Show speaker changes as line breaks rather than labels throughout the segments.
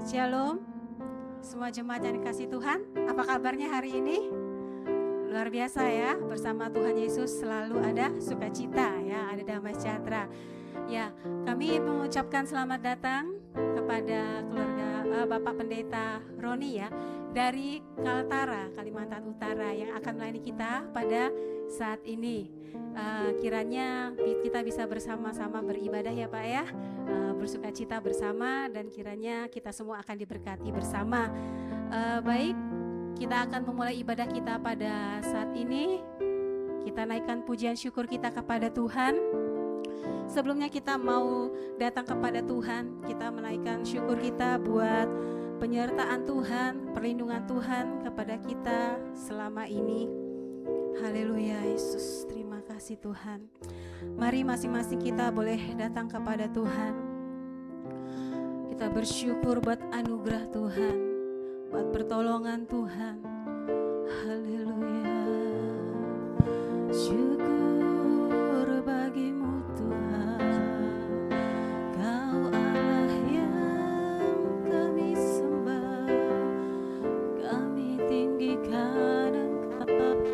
Shalom, semua jemaat yang dikasih Tuhan. Apa kabarnya hari ini? Luar biasa ya, bersama Tuhan Yesus selalu ada sukacita ya, ada damai sejahtera. Ya, kami mengucapkan selamat datang kepada keluarga Bapak Pendeta Roni ya, dari Kaltara, Kalimantan Utara yang akan melayani kita pada saat ini. Kiranya kita bisa bersama-sama beribadah ya Pak ya, bersukacita bersama, dan kiranya kita semua akan diberkati bersama. Baik, kita akan memulai ibadah kita pada saat ini. Kita naikkan pujian syukur kita kepada Tuhan. Sebelumnya kita mau datang kepada Tuhan, kita menaikkan syukur kita buat penyertaan Tuhan, perlindungan Tuhan kepada kita selama ini. Haleluya Yesus, terima kasih Tuhan. Mari masing-masing kita boleh datang kepada Tuhan. Kita bersyukur buat anugerah Tuhan, buat pertolongan Tuhan. Haleluya. Syukur bagimu Tuhan, Kau Allah yang kami sembah, kami tinggikan Engkau.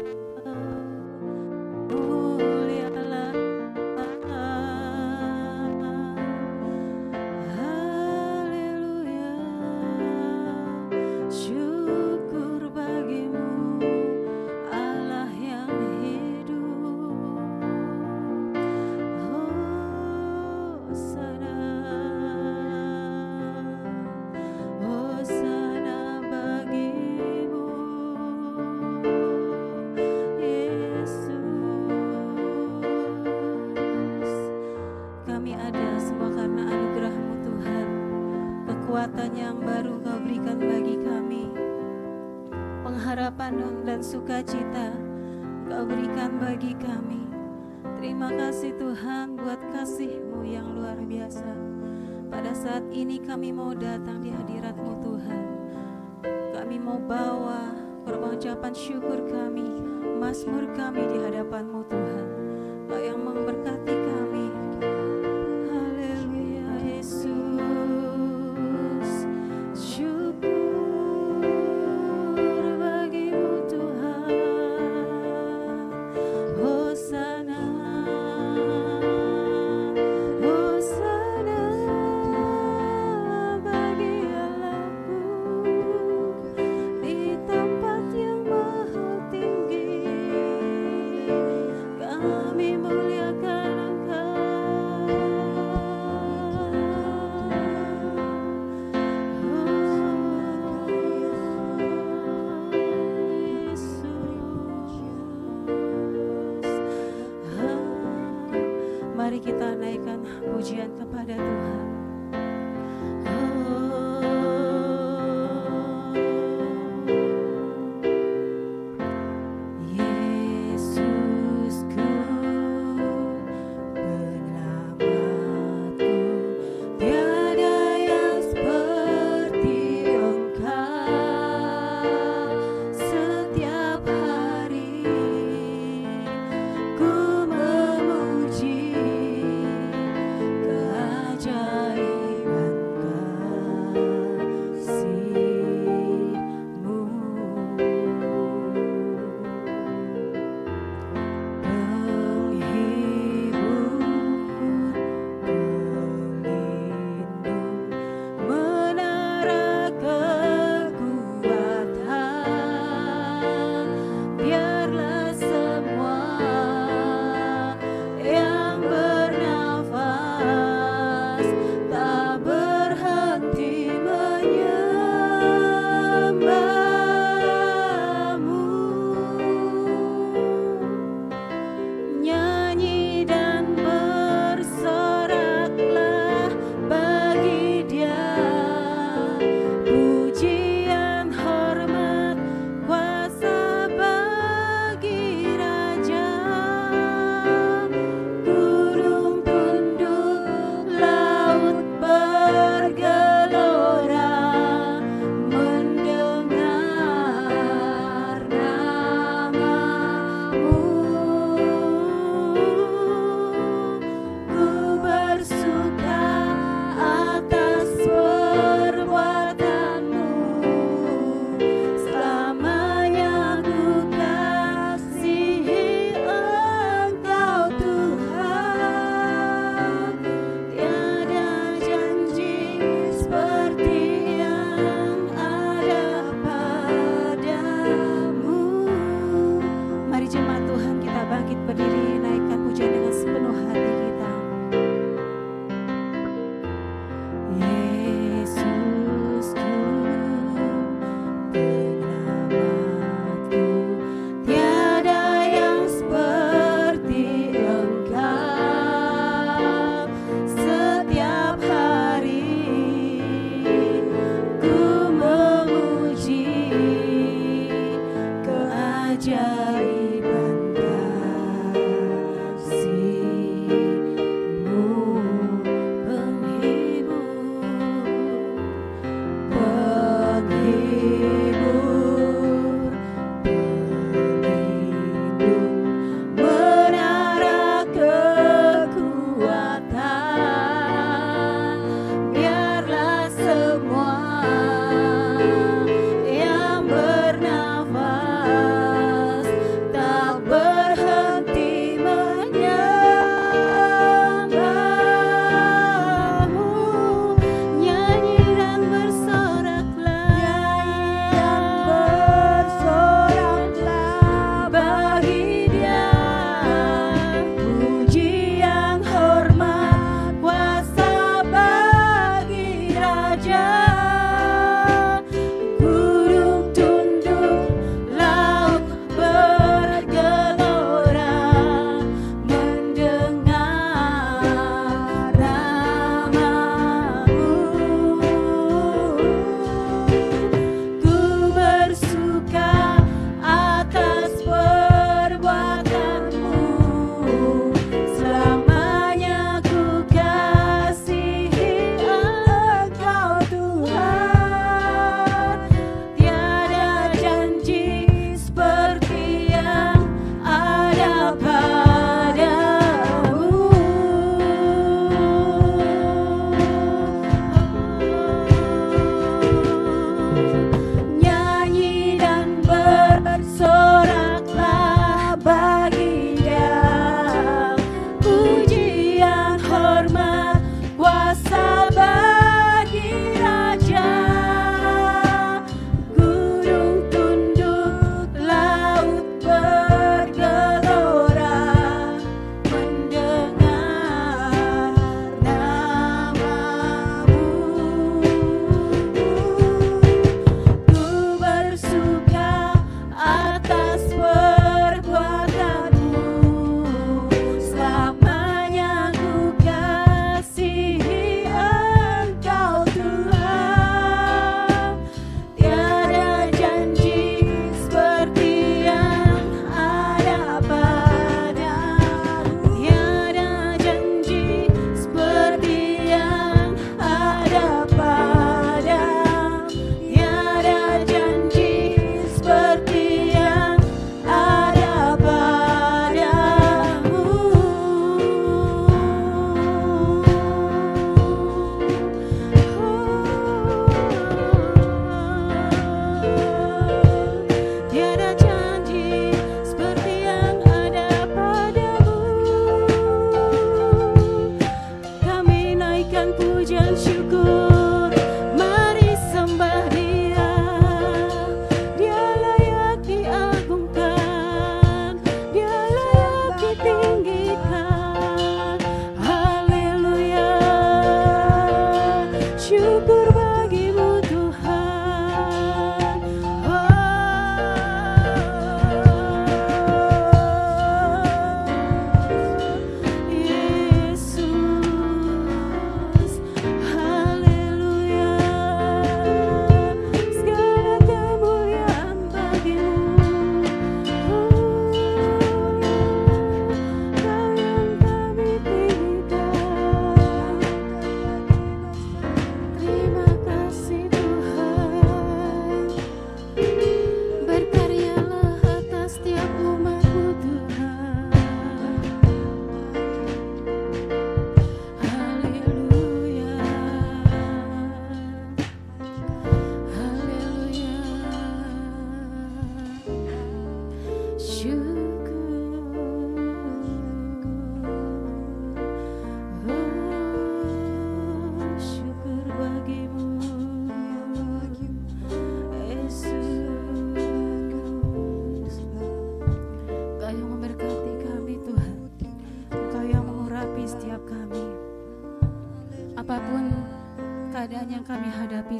Yang baru Kau berikan bagi kami, pengharapan dan sukacita Kau berikan bagi kami. Terima kasih Tuhan buat kasih-Mu yang luar biasa. Pada saat ini kami mau datang di hadirat-Mu Tuhan. Kami mau bawa korban ucapan syukur kami, mazmur kami di hadapan-Mu Tuhan. Kau yang memberkati kami. Haleluya Yesus. Mari kita naikkan pujian kepada Tuhan. Jah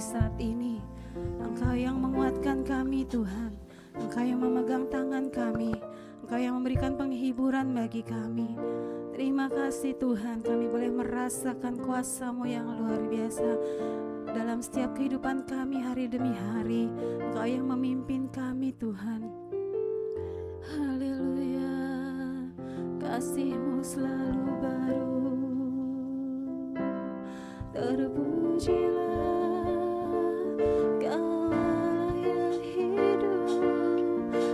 saat ini. Engkau yang menguatkan kami Tuhan, Engkau yang memegang tangan kami, Engkau yang memberikan penghiburan bagi kami. Terima kasih Tuhan, kami boleh merasakan kuasa-Mu yang luar biasa dalam setiap kehidupan kami hari demi hari. Engkau yang memimpin kami Tuhan. Haleluya, kasih-Mu selalu baru. Terpujilah Kau yang hidup,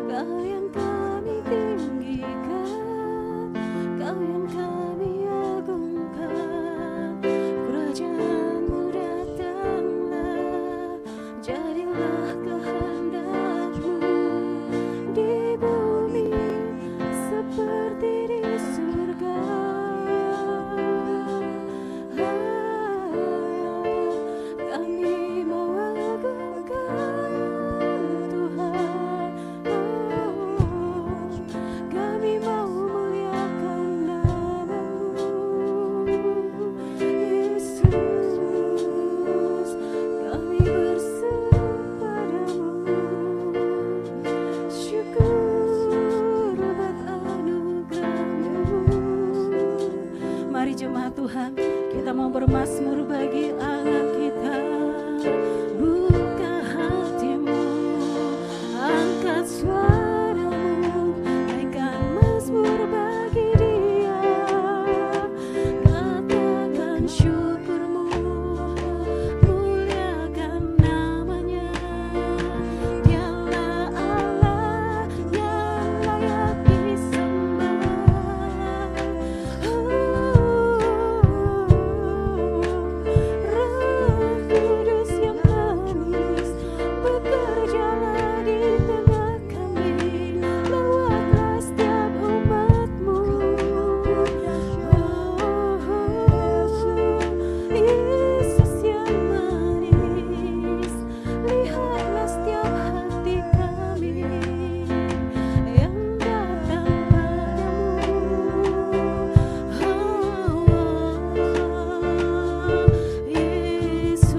Kau yang kami tinggikan, Kau yang kami agungkan. Kerajaan-Mu datanglah, jadilah kehendak-Mu di bumi seperti di surga. Kami mau agungkan Tuhan, kami mau muliakan nama-Mu, Yesus. Kami berseru padamu, syukur buat anugerah-Mu. Mari jemaat Tuhan, kita mau bermazmur bagi Allah kita. Buka hatimu, angkat suaramu, naikkan mazmur bagi Dia. Katakan syukurmu, muliakan namanya. Dialah Allah yang layak disembah. Roh Kudus yang manis, bekerjalah di tengah kami. Lawatlah setiap umat-Mu. Yesus yang manis, lihatlah setiap hati kami yang datang padamu. Yesus,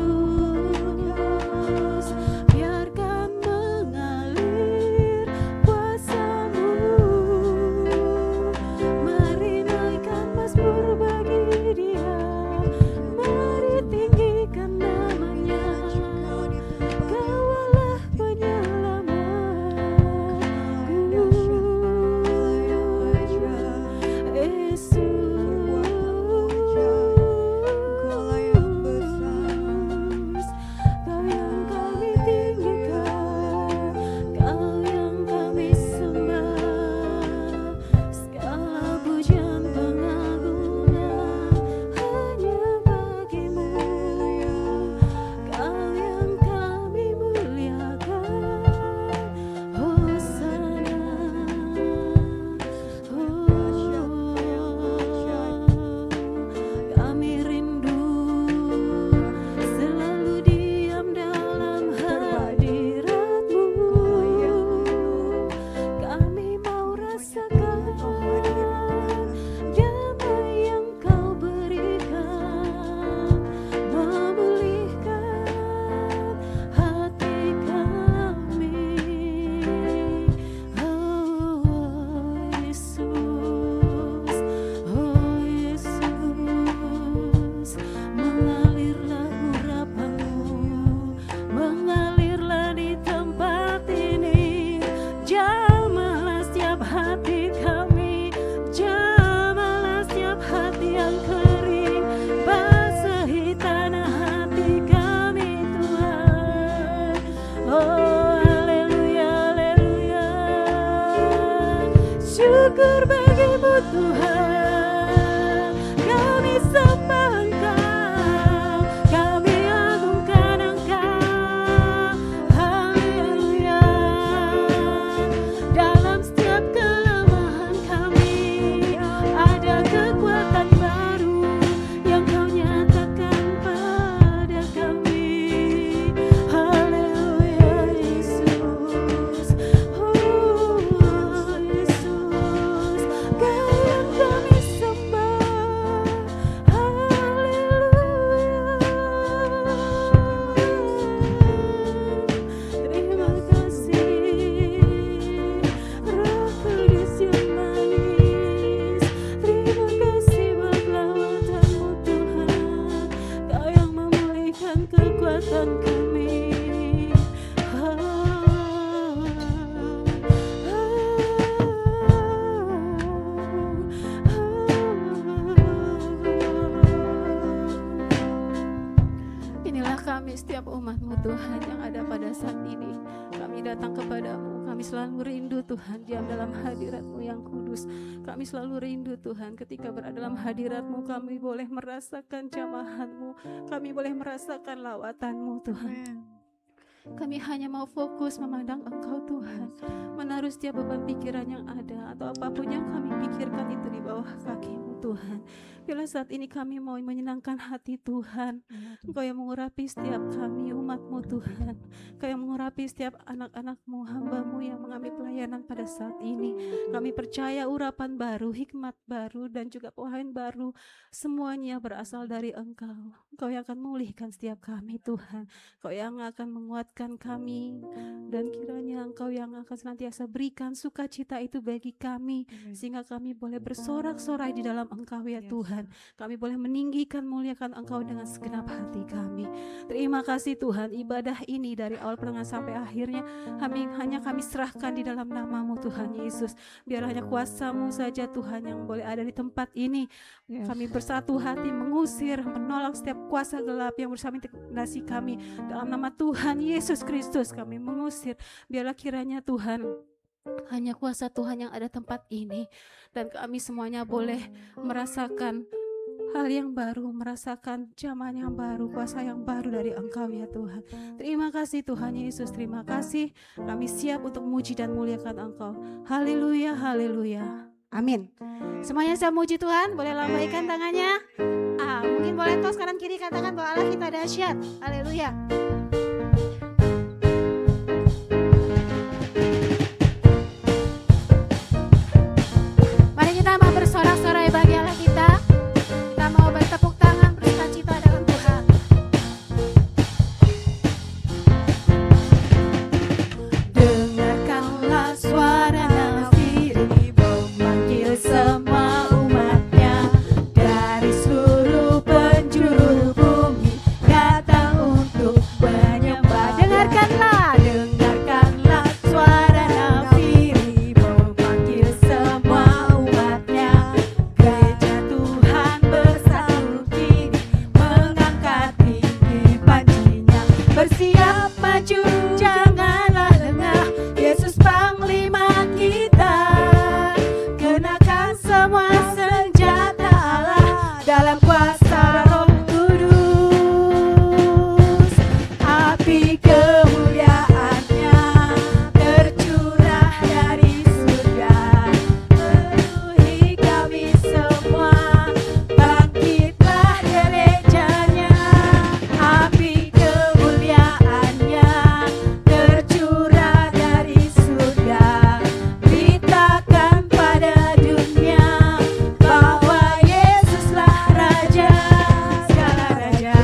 biarkan mengalir kuasa-Mu. Mari naikkan mazmur bagi Dia, mari tinggikan namanya. Kau Allah penyelamatku, Yesus. Kau yang kami tinggikan, Kau yang kami sembah. Segala pujian pengagungan hanya bagi-Mu. Kau yang kami muliakan, Hosana. Kami rindu selalu diam dalam hadirat-Mu. Kami mau rasakan damai yang Kau berikan, memulihkan hati kami. Oh Yesus, oh Yesus, mengalirlah urapan-Mu, mengalirlah di tempat ini. Jamahlah setiap hati kami, jamahlah setiap hati yang kering, basahi tanah hati kami Tuhan. Oh haleluya, haleluya, syukur bagi-Mu Tuhan. Kami sembah Engkau, kami agungkan Engkau. Haleluya, dalam setiap kelemahan kami ada kekuatan baru yang Kau nyatakan pada kami. Haleluya Yesus, oh Yesus, Kau yang kami setiap umat-Mu Tuhan yang ada pada saat ini. Kami datang kepadamu, kami selalu rindu Tuhan diam dalam hadirat-Mu yang kudus. Kami selalu rindu Tuhan ketika berada dalam hadirat-Mu, kami boleh merasakan jamahan-Mu, kami boleh merasakan lawatan-Mu Tuhan. Kami hanya mau fokus memandang Engkau Tuhan, menaruh setiap beban pikiran yang ada atau apapun yang kami pikirkan itu di bawah kaki-Mu Tuhan. Bila saat ini kami mau menyenangkan hati Tuhan, Engkau yang mengurapi setiap kami umat-Mu Tuhan, Engkau yang mengurapi setiap anak-anak-Mu, hamba-Mu yang mengambil pelayanan pada saat ini. Kami percaya urapan baru, hikmat baru, dan juga pewahyuan baru, semuanya berasal dari Engkau. Engkau yang akan memulihkan setiap kami Tuhan, Engkau yang akan menguatkan kami, dan kiranya Engkau yang akan senantiasa berikan sukacita itu bagi kami, sehingga kami boleh bersorak-sorai di dalam Engkau ya Tuhan. Kami boleh meninggikan, muliakan Engkau dengan segenap hati kami. Terima kasih Tuhan, ibadah ini dari awal pertengahan sampai akhirnya kami serahkan di dalam nama-Mu Tuhan Yesus. Biar hanya kuasa-Mu saja Tuhan yang boleh ada di tempat ini. Kami bersatu hati mengusir, menolak setiap kuasa gelap yang bersama intimidasi kami. Dalam nama Tuhan Yesus Kristus kami mengusir. Biarlah kiranya Tuhan, hanya kuasa Tuhan yang ada tempat ini, dan kami semuanya boleh merasakan hal yang baru, merasakan zaman yang baru, kuasa yang baru dari Engkau ya Tuhan. Terima kasih Tuhan Yesus, terima kasih. Kami siap untuk memuji dan muliakan Engkau. Haleluya, haleluya, amin. Semuanya saya muji Tuhan, boleh lambaikan tangannya. Mungkin boleh tos kanan kiri katakan bahwa Allah kita dahsyat. Haleluya. Mari kita mau bersorak-sorai bagi Allah kita. Kita mau bertepuk tangan bersukacita dalam Tuhan. Dengarkanlah suara nafiri memanggil semua umatnya dari seluruh penjuru bumi, datang untuk menyembah. Dengarkanlah suara nafiri memanggil semua umatnya. Gereja Tuhan bersatu kini, mengangkat tinggi pancinya. Bersiap maju, janganlah lengah, Yesus Panglima kita. Kenakan semua senjata Allah dalam kuasa Roh Kudus. Api kemuliaannya tercurah dari surga, penuhi kami semua. Bangkitlah gerejanya. Api kemuliaannya tercurah dari surga, beritakan pada dunia bahwa Yesuslah Raja segala raja.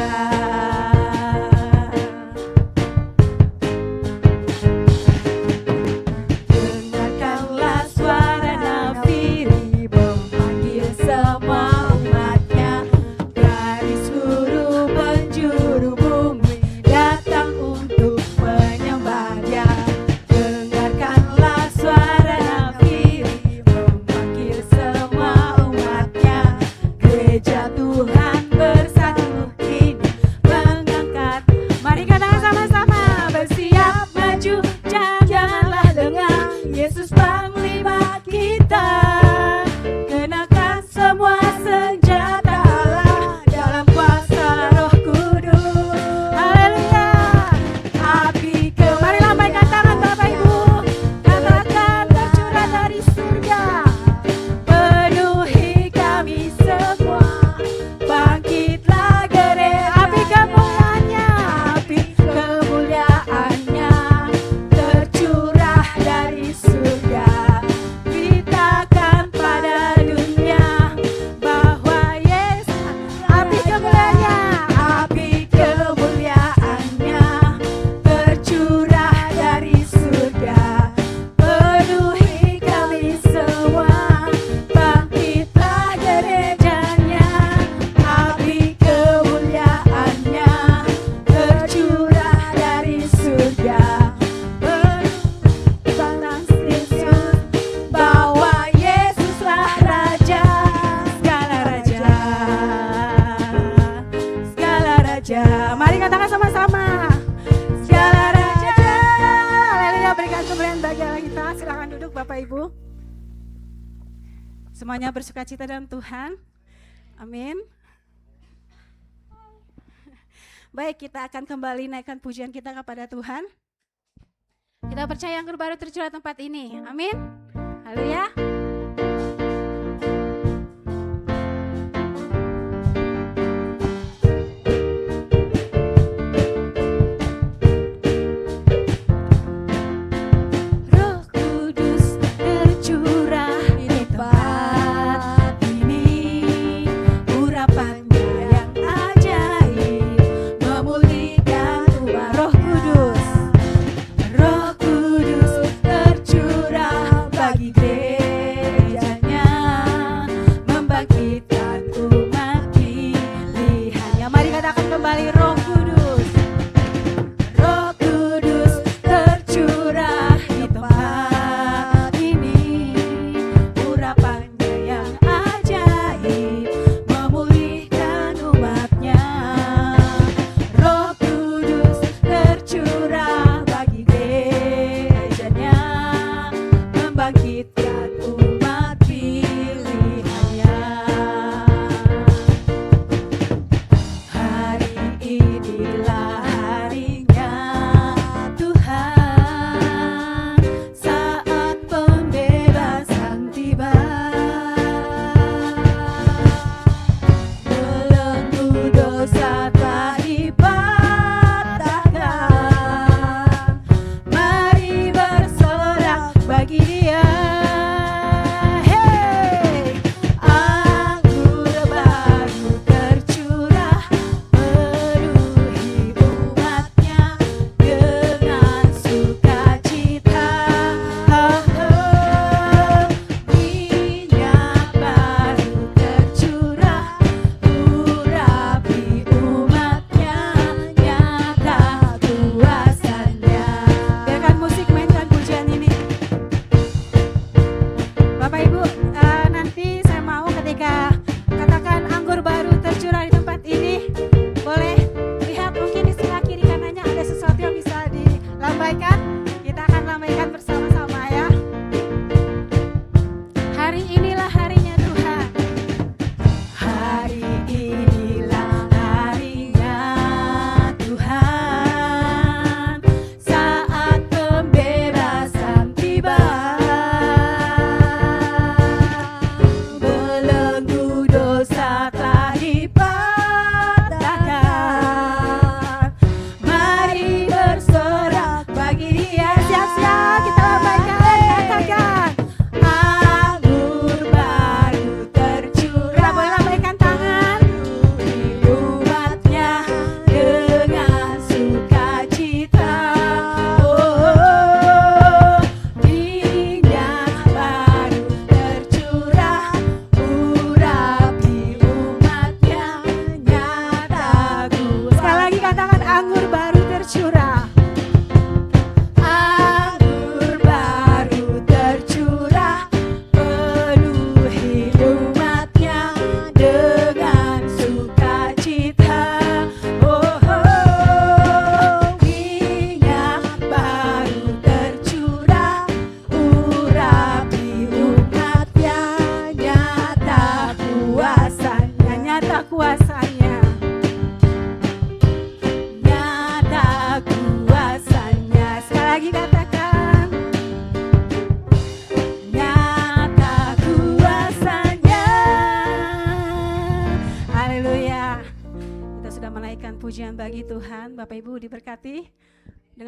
Semuanya bersuka cita dalam Tuhan. Amin. Baik, kita akan kembali naikkan pujian kita kepada Tuhan. Kita percaya anggur baru tercurah tempat ini. Amin. Haleluya.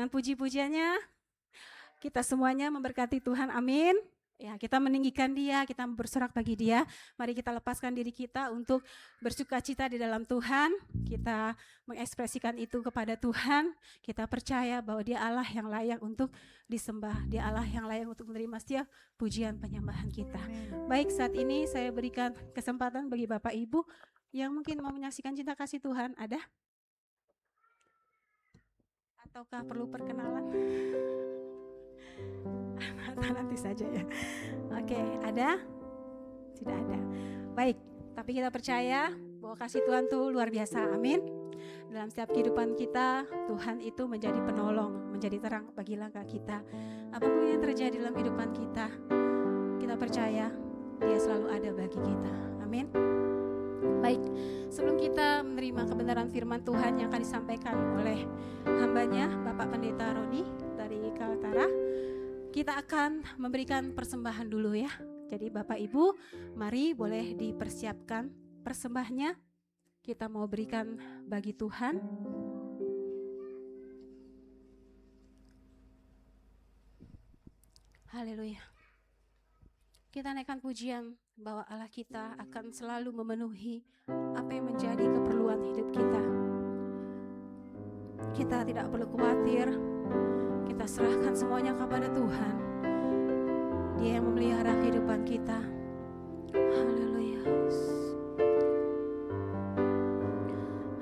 Puji-pujiannya, kita semuanya memberkati Tuhan, amin. Ya, kita meninggikan Dia, kita bersorak bagi Dia. Mari kita lepaskan diri kita untuk bersuka cita di dalam Tuhan. Kita mengekspresikan itu kepada Tuhan. Kita percaya bahwa Dia Allah yang layak untuk disembah. Dia Allah yang layak untuk menerima setiap pujian penyembahan kita. Baik, saat ini saya berikan kesempatan bagi Bapak Ibu yang mungkin mau menyaksikan cinta kasih Tuhan. Ada? Ataukah perlu perkenalan? Nanti saja ya. Oke, ada? Tidak ada. Baik, tapi kita percaya bahwa kasih Tuhan itu luar biasa. Amin. Dalam setiap kehidupan kita, Tuhan itu menjadi penolong, menjadi terang bagi langkah kita. Apapun yang terjadi dalam kehidupan kita, kita percaya Dia selalu ada bagi kita. Amin. Baik, sebelum kita menerima kebenaran firman Tuhan yang akan disampaikan oleh hambanya Bapak Pendeta Roni dari Kaltara, kita akan memberikan persembahan dulu ya. Jadi Bapak Ibu, mari boleh dipersiapkan persembahnya. Kita mau berikan bagi Tuhan. Haleluya. Kita naikkan pujian bahwa Allah kita akan selalu memenuhi apa yang menjadi keperluan hidup kita. Kita tidak perlu khawatir. Kita serahkan semuanya kepada Tuhan. Dia yang memelihara kehidupan kita. Haleluya.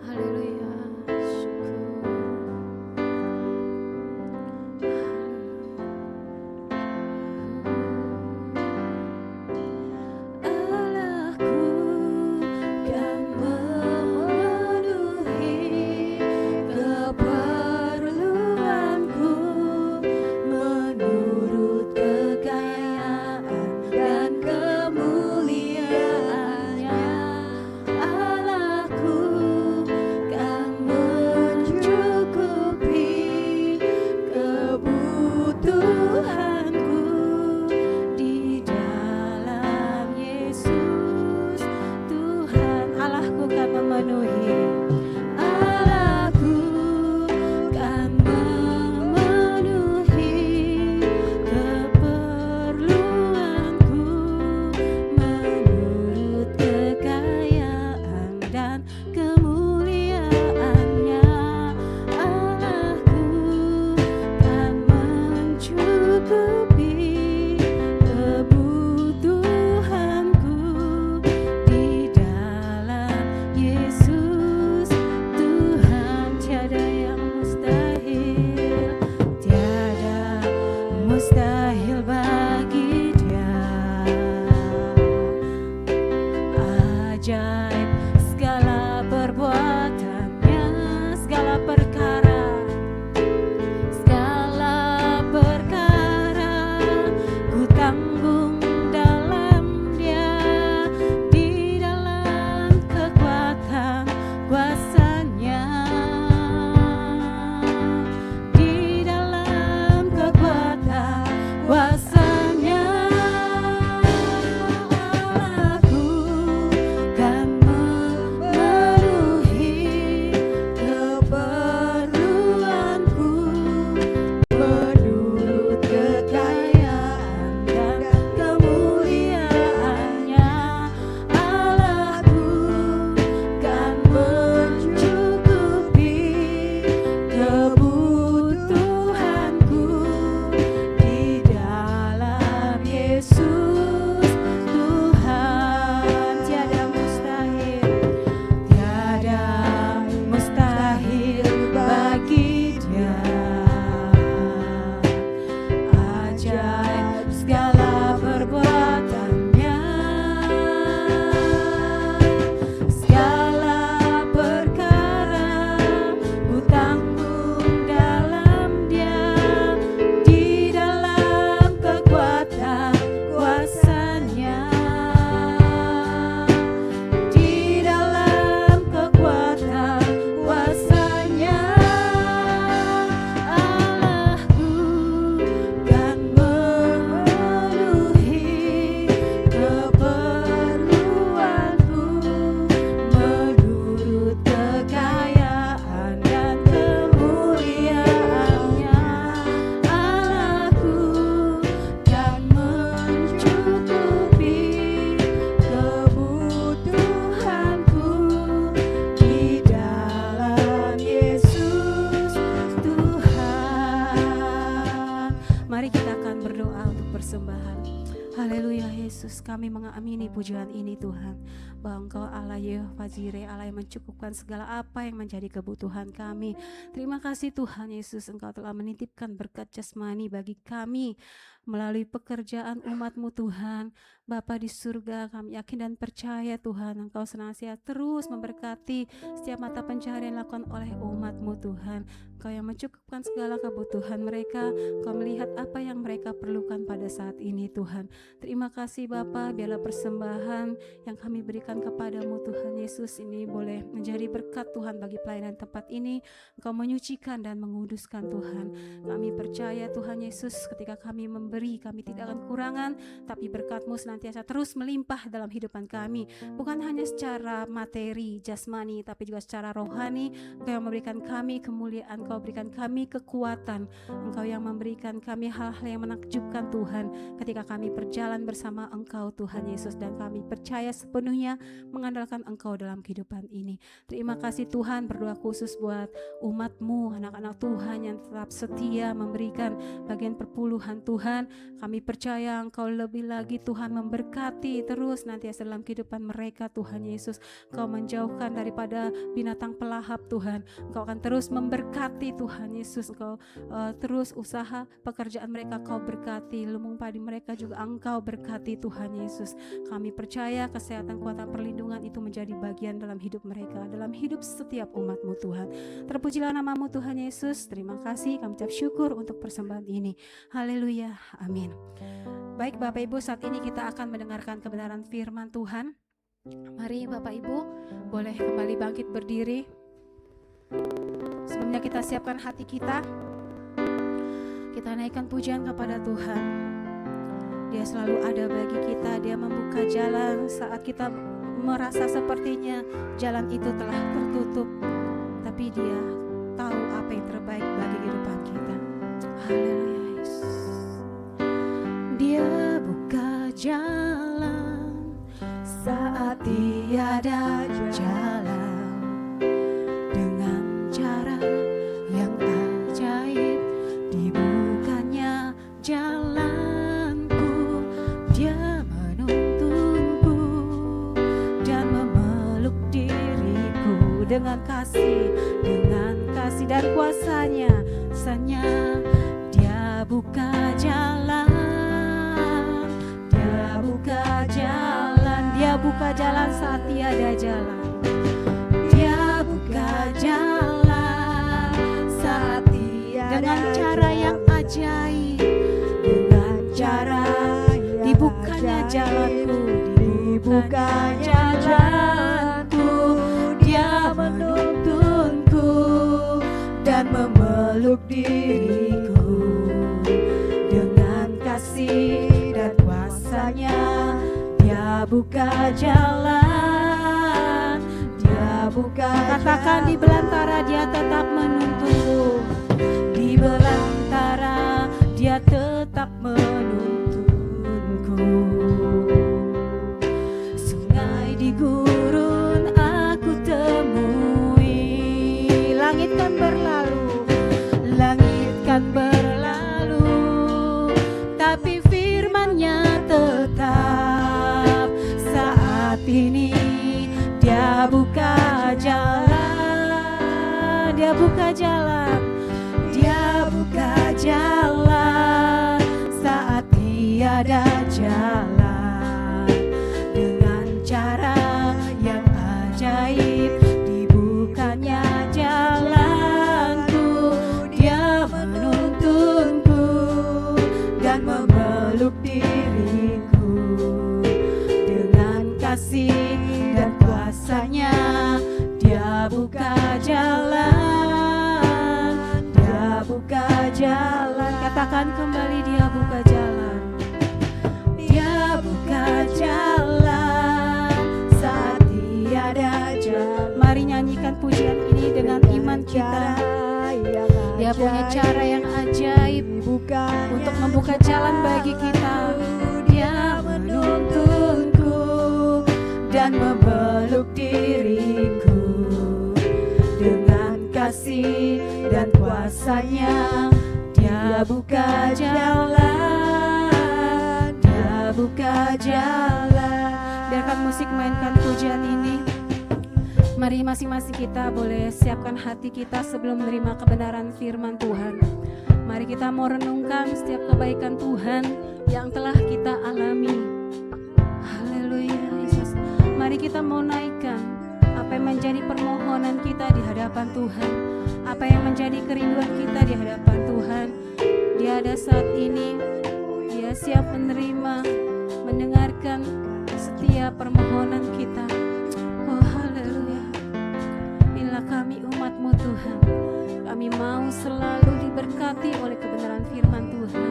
Haleluya. Kami mengamini pujian ini Tuhan, bahwa Engkau Allah Yehova Jireh, Allah yang mencukupkan segala apa yang menjadi kebutuhan kami. Terima kasih Tuhan Yesus, Engkau telah menitipkan berkat jasmani bagi kami, melalui pekerjaan umat-Mu Tuhan. Bapa di surga, kami yakin dan percaya Tuhan, Engkau senantiasa terus memberkati setiap mata pencaharian yang dilakukan oleh umat-Mu Tuhan. Engkau yang mencukupkan segala kebutuhan mereka, Engkau melihat apa yang mereka perlukan pada saat ini Tuhan. Terima kasih Bapa, biarlah persembahan yang kami berikan kepadamu Tuhan Yesus ini boleh menjadi berkat Tuhan bagi pelayanan tempat ini. Engkau menyucikan dan menguduskan Tuhan. Kami percaya Tuhan Yesus, ketika kami memberi, kami tidak akan kekurangan, tapi berkat-Mu senantiasa terus melimpah dalam hidupan kami. Bukan hanya secara materi, jasmani, tapi juga secara rohani. Engkau yang memberikan kami kemuliaan, Engkau berikan kami kekuatan, Engkau yang memberikan kami hal-hal yang menakjubkan Tuhan ketika kami berjalan bersama Engkau Tuhan Yesus, dan kami percaya sepenuhnya mengandalkan Engkau dalam kehidupan ini. Terima kasih Tuhan, berdoa khusus buat umat-Mu, anak-anak Tuhan yang tetap setia memberikan bagian perpuluhan Tuhan. Kami percaya Engkau lebih lagi Tuhan memberkati terus nantiasa dalam kehidupan mereka Tuhan Yesus. Engkau menjauhkan daripada binatang pelahap Tuhan. Engkau akan terus memberkati Tuhan Yesus. Engkau terus usaha pekerjaan mereka Kau berkati, lumbung padi mereka juga Engkau berkati Tuhan Yesus. Kami percaya kesehatan, kuatan, perlindungan itu menjadi bagian dalam hidup mereka, dalam hidup setiap umat-Mu Tuhan. Terpujilah nama-Mu Tuhan Yesus. Terima kasih, kami ucap syukur untuk persembahan ini. Haleluya, amin. Baik Bapak Ibu, saat ini kita akan mendengarkan kebenaran firman Tuhan. Mari Bapak Ibu boleh kembali bangkit berdiri. Sebelumnya kita siapkan hati kita. Kita naikkan pujian kepada Tuhan. Dia selalu ada bagi kita. Dia membuka jalan saat kita merasa sepertinya jalan itu telah tertutup, tapi Dia tahu apa yang terbaik bagi kehidupan kita. Haleluya Yesus. Dia buka jalan saat tiada jalan, dengan cara yang ajaib dibukanya jalanku. Dia menuntunku dan memeluk diriku dengan kasih dan kuasanya. Dia buka jalan, Dia buka jalan, Dia buka jalan saat tiada jalan. Dia buka jalan saat tiada, dengan cara yang ajaib, dengan cara dibukanya jalanku, dibuka jalanku. Dia menuntunku dan memeluk diriku dengan kasih dan kuasanya. Dia buka jalan, Dia buka. Katakan, di belantara Dia tetap menuntunku, di belantara Dia tetap menuntunku. Sungai di gurun aku temui, langit kan berlalu, tapi firman-Nya tetap. Saat ini Dia buka jalan, Dia buka jalan, Dia buka jalan saat tiada jalan, dengan cara yang ajaib dibukanya jalanku. Dia menuntunku dan memeluk diriku dengan kasih dan kuasanya. Dia buka jalan, Dia buka jalan. Katakan kembali, Dia buka jalan, Dia buka jalan saat tiada jalan. Mari nyanyikan pujian ini dengan iman kita. Dia punya cara yang ajaib untuk membuka jalan bagi kita. Dia menuntunku dan memeluk diriku dengan kasih dan kuasanya. Dia buka jalan, Dia buka jalan. Biarkan musik mainkan pujian ini. Mari masing-masing kita boleh siapkan hati kita sebelum menerima kebenaran firman Tuhan. Mari kita Kita mau renungkan setiap kebaikan Tuhan yang telah kita alami. Haleluya Yesus. Mari kita mau naikkan apa yang menjadi permohonan kita di hadapan Tuhan, apa yang menjadi kerinduan kita di hadapan Tuhan. Dia ada saat ini, Dia siap menerima, mendengarkan setiap permohonan kita. Oh haleluya. Inilah kami umat-Mu Tuhan. Kami mau selalu diberkati oleh kebenaran firman Tuhan.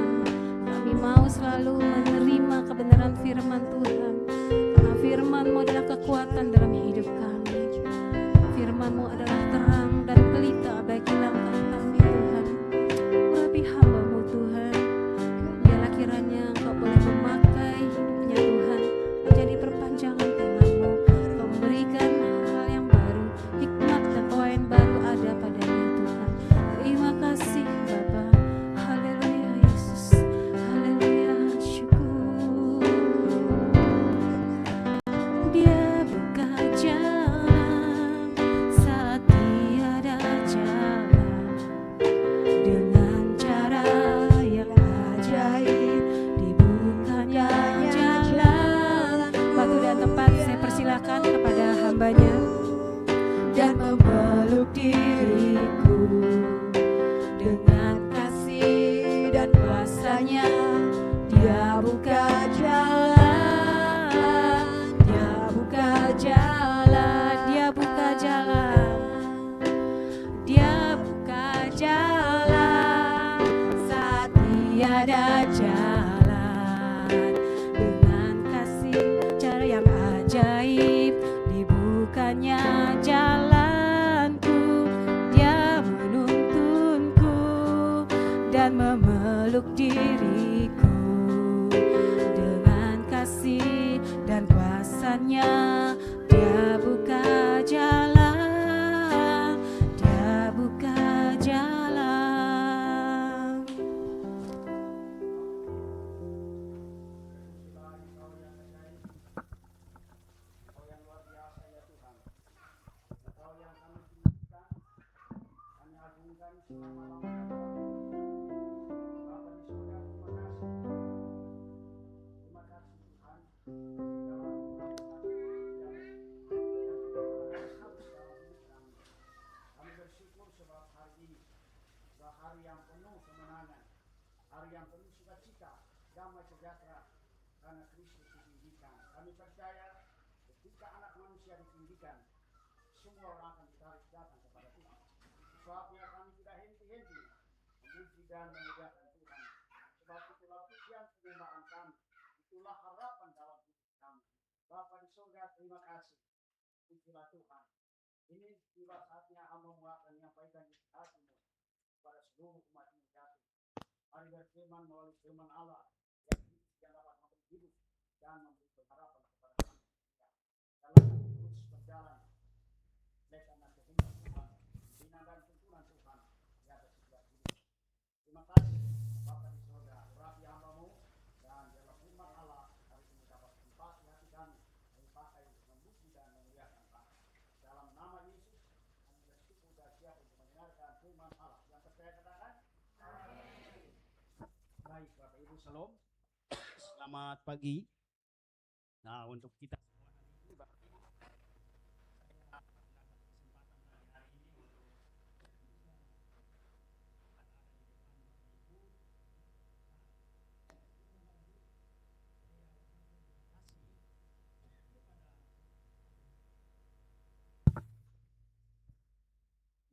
Kami mau selalu menerima kebenaran firman Tuhan. Karena firman-Mu adalah kekuatan dalam hidup kami. Firman-Mu adalah terang dan pelita bagi langkah kami Tuhan. Urapi hamba-Mu Tuhan. Biarlah kiranya Engkau boleh memakai hidupnya Tuhan menjadi perpanjangan tangan-Mu. Engkau memberikan hal yang baru, hikmat dan poin baru ada padanya Tuhan. Terima kasih Bapa. Haleluya Yesus. Haleluya syukur. Dia buka jalan saat tiada jalan, dengan cara yang ajaib dibukanya jalan. Waktu dan tempat saya persilakan kepada hambanya. Dan memeluk diriku dengan kasih dan kuasanya. Dia buka jalan, Dia buka jalan, Dia buka jalan, Dia buka jalan saat tiada jalan. Dengan kasih cara yang ajaib dibukanya jalanku. Dia menuntunku dan memeluk diriku dengan kasih dan kuasanya. Dia buka jalan, Dia buka jalan.
Kami bersyukur sebab hari ini adalah hari yang penuh kemenangan, hari yang penuh sukacita, damai sejahtera, karena Kristus ditinggikan. Kami percaya ketika anak manusia ditinggikan, semua orang akan ditarik datang kepada Tuhan. Sebabnya kami tidak henti-henti memuji dan memuliakan Tuhan. Sebab itulah pujian penyembahan kami, itulah harapan dalam hidup kami. Bapa di surga, terima kasih. Pujilah Tuhan. Ini tiba saatnya hamba akan menyampaikan isi hatimu kepada seluruh umat ini jatuh. Mari berfirman melalui firman Allah yang dapat memberi hidup dan memberi pengharapan kepada manusia. Dalam terus berjalan karena kehendak Tuhan, bina dan tuntunan Tuhan di atas setiap hidup. Terima kasih Bapa di surga, urapi hambamu dan dalam firman Allah hari ini dapat tempat di hati kami dipakai memuji dan memuliakan Tuhan. Dalam nama Yesus kami bersyukur dan siap untuk mendengarkan firman Allah. Yang percaya katakan amin. Baik Bapak Ibu, Shalom. Selamat pagi. Nah, untuk kita semua hari ini Bapak Ibu, saya mendapat kesempatan hari ini untuk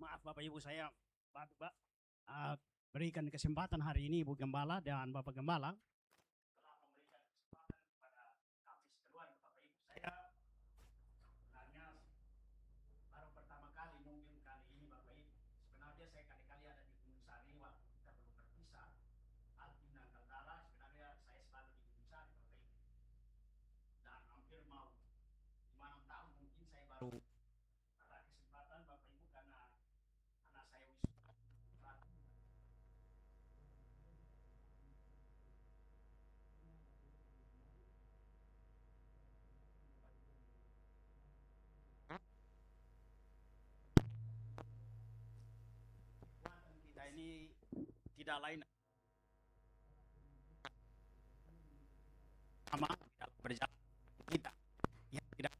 maaf Bapak Ibu, saya berikan kesempatan hari ini Ibu Gembala dan Bapak Gembala telah memberikan kesempatan kepada kami sekeluarga Bapak Ibu. Saya sebenarnya baru pertama kali mungkin kali ini Bapak Ibu. Sebenarnya saya kali-kali ada di Gunung Sari waktu kita belum berpisah. Alvin dan Kaldala, sebenarnya saya selalu di Gunung Sari Bapak Ibu. Dan hampir mau 5-6 tahun mungkin saya baru ada kesempatan Bapak Ibu karena anak saya wisuda. Kita ini tidak lain berjalan kita, yang tidak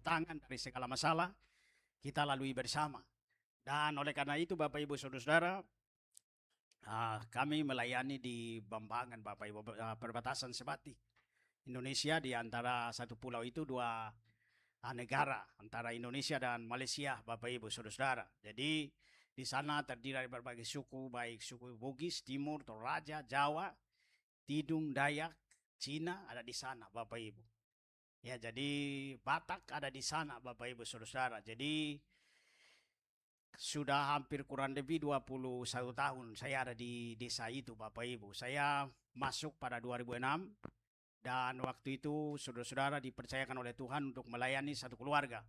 tangan dari segala masalah kita lalui bersama. Dan oleh karena itu Bapak Ibu Saudara-saudara, kami melayani di Bambangan Bapak Ibu, perbatasan Sebati Indonesia. Di antara satu pulau itu dua negara, antara Indonesia dan Malaysia Bapak Ibu Saudara-saudara. Jadi di sana terdiri dari berbagai suku, baik suku Bugis, Timur, Toraja, Jawa, Tidung, Dayak, Cina ada di sana Bapak Ibu. Ya, jadi Batak ada di sana Bapak Ibu Saudara-saudara. Jadi sudah hampir kurang lebih 21 tahun saya ada di desa itu Bapak Ibu. Saya masuk pada 2006 dan waktu itu saudara-saudara dipercayakan oleh Tuhan untuk melayani satu keluarga.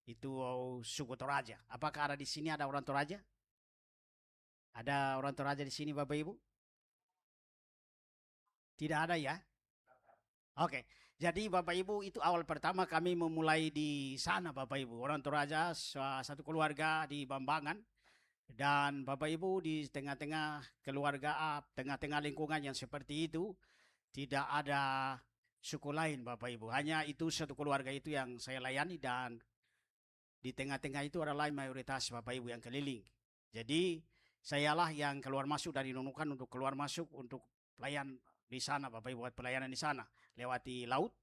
Itu suku Toraja. Apakah ada di sini ada orang Toraja? Ada orang Toraja di sini Bapak Ibu? Tidak ada ya? Oke. Jadi Bapak Ibu itu awal pertama kami memulai di sana Bapak Ibu. Orang Toraja satu keluarga di Bambangan. Dan Bapak Ibu di tengah-tengah keluarga, tengah-tengah lingkungan yang seperti itu, tidak ada suku lain Bapak Ibu. Hanya itu satu keluarga itu yang saya layani dan di tengah-tengah itu adalah mayoritas Bapak Ibu yang keliling. Jadi sayalah yang keluar masuk dari Nunukan untuk keluar masuk untuk pelayan di sana Bapak Ibu, buat pelayanan di sana. Lewati laut,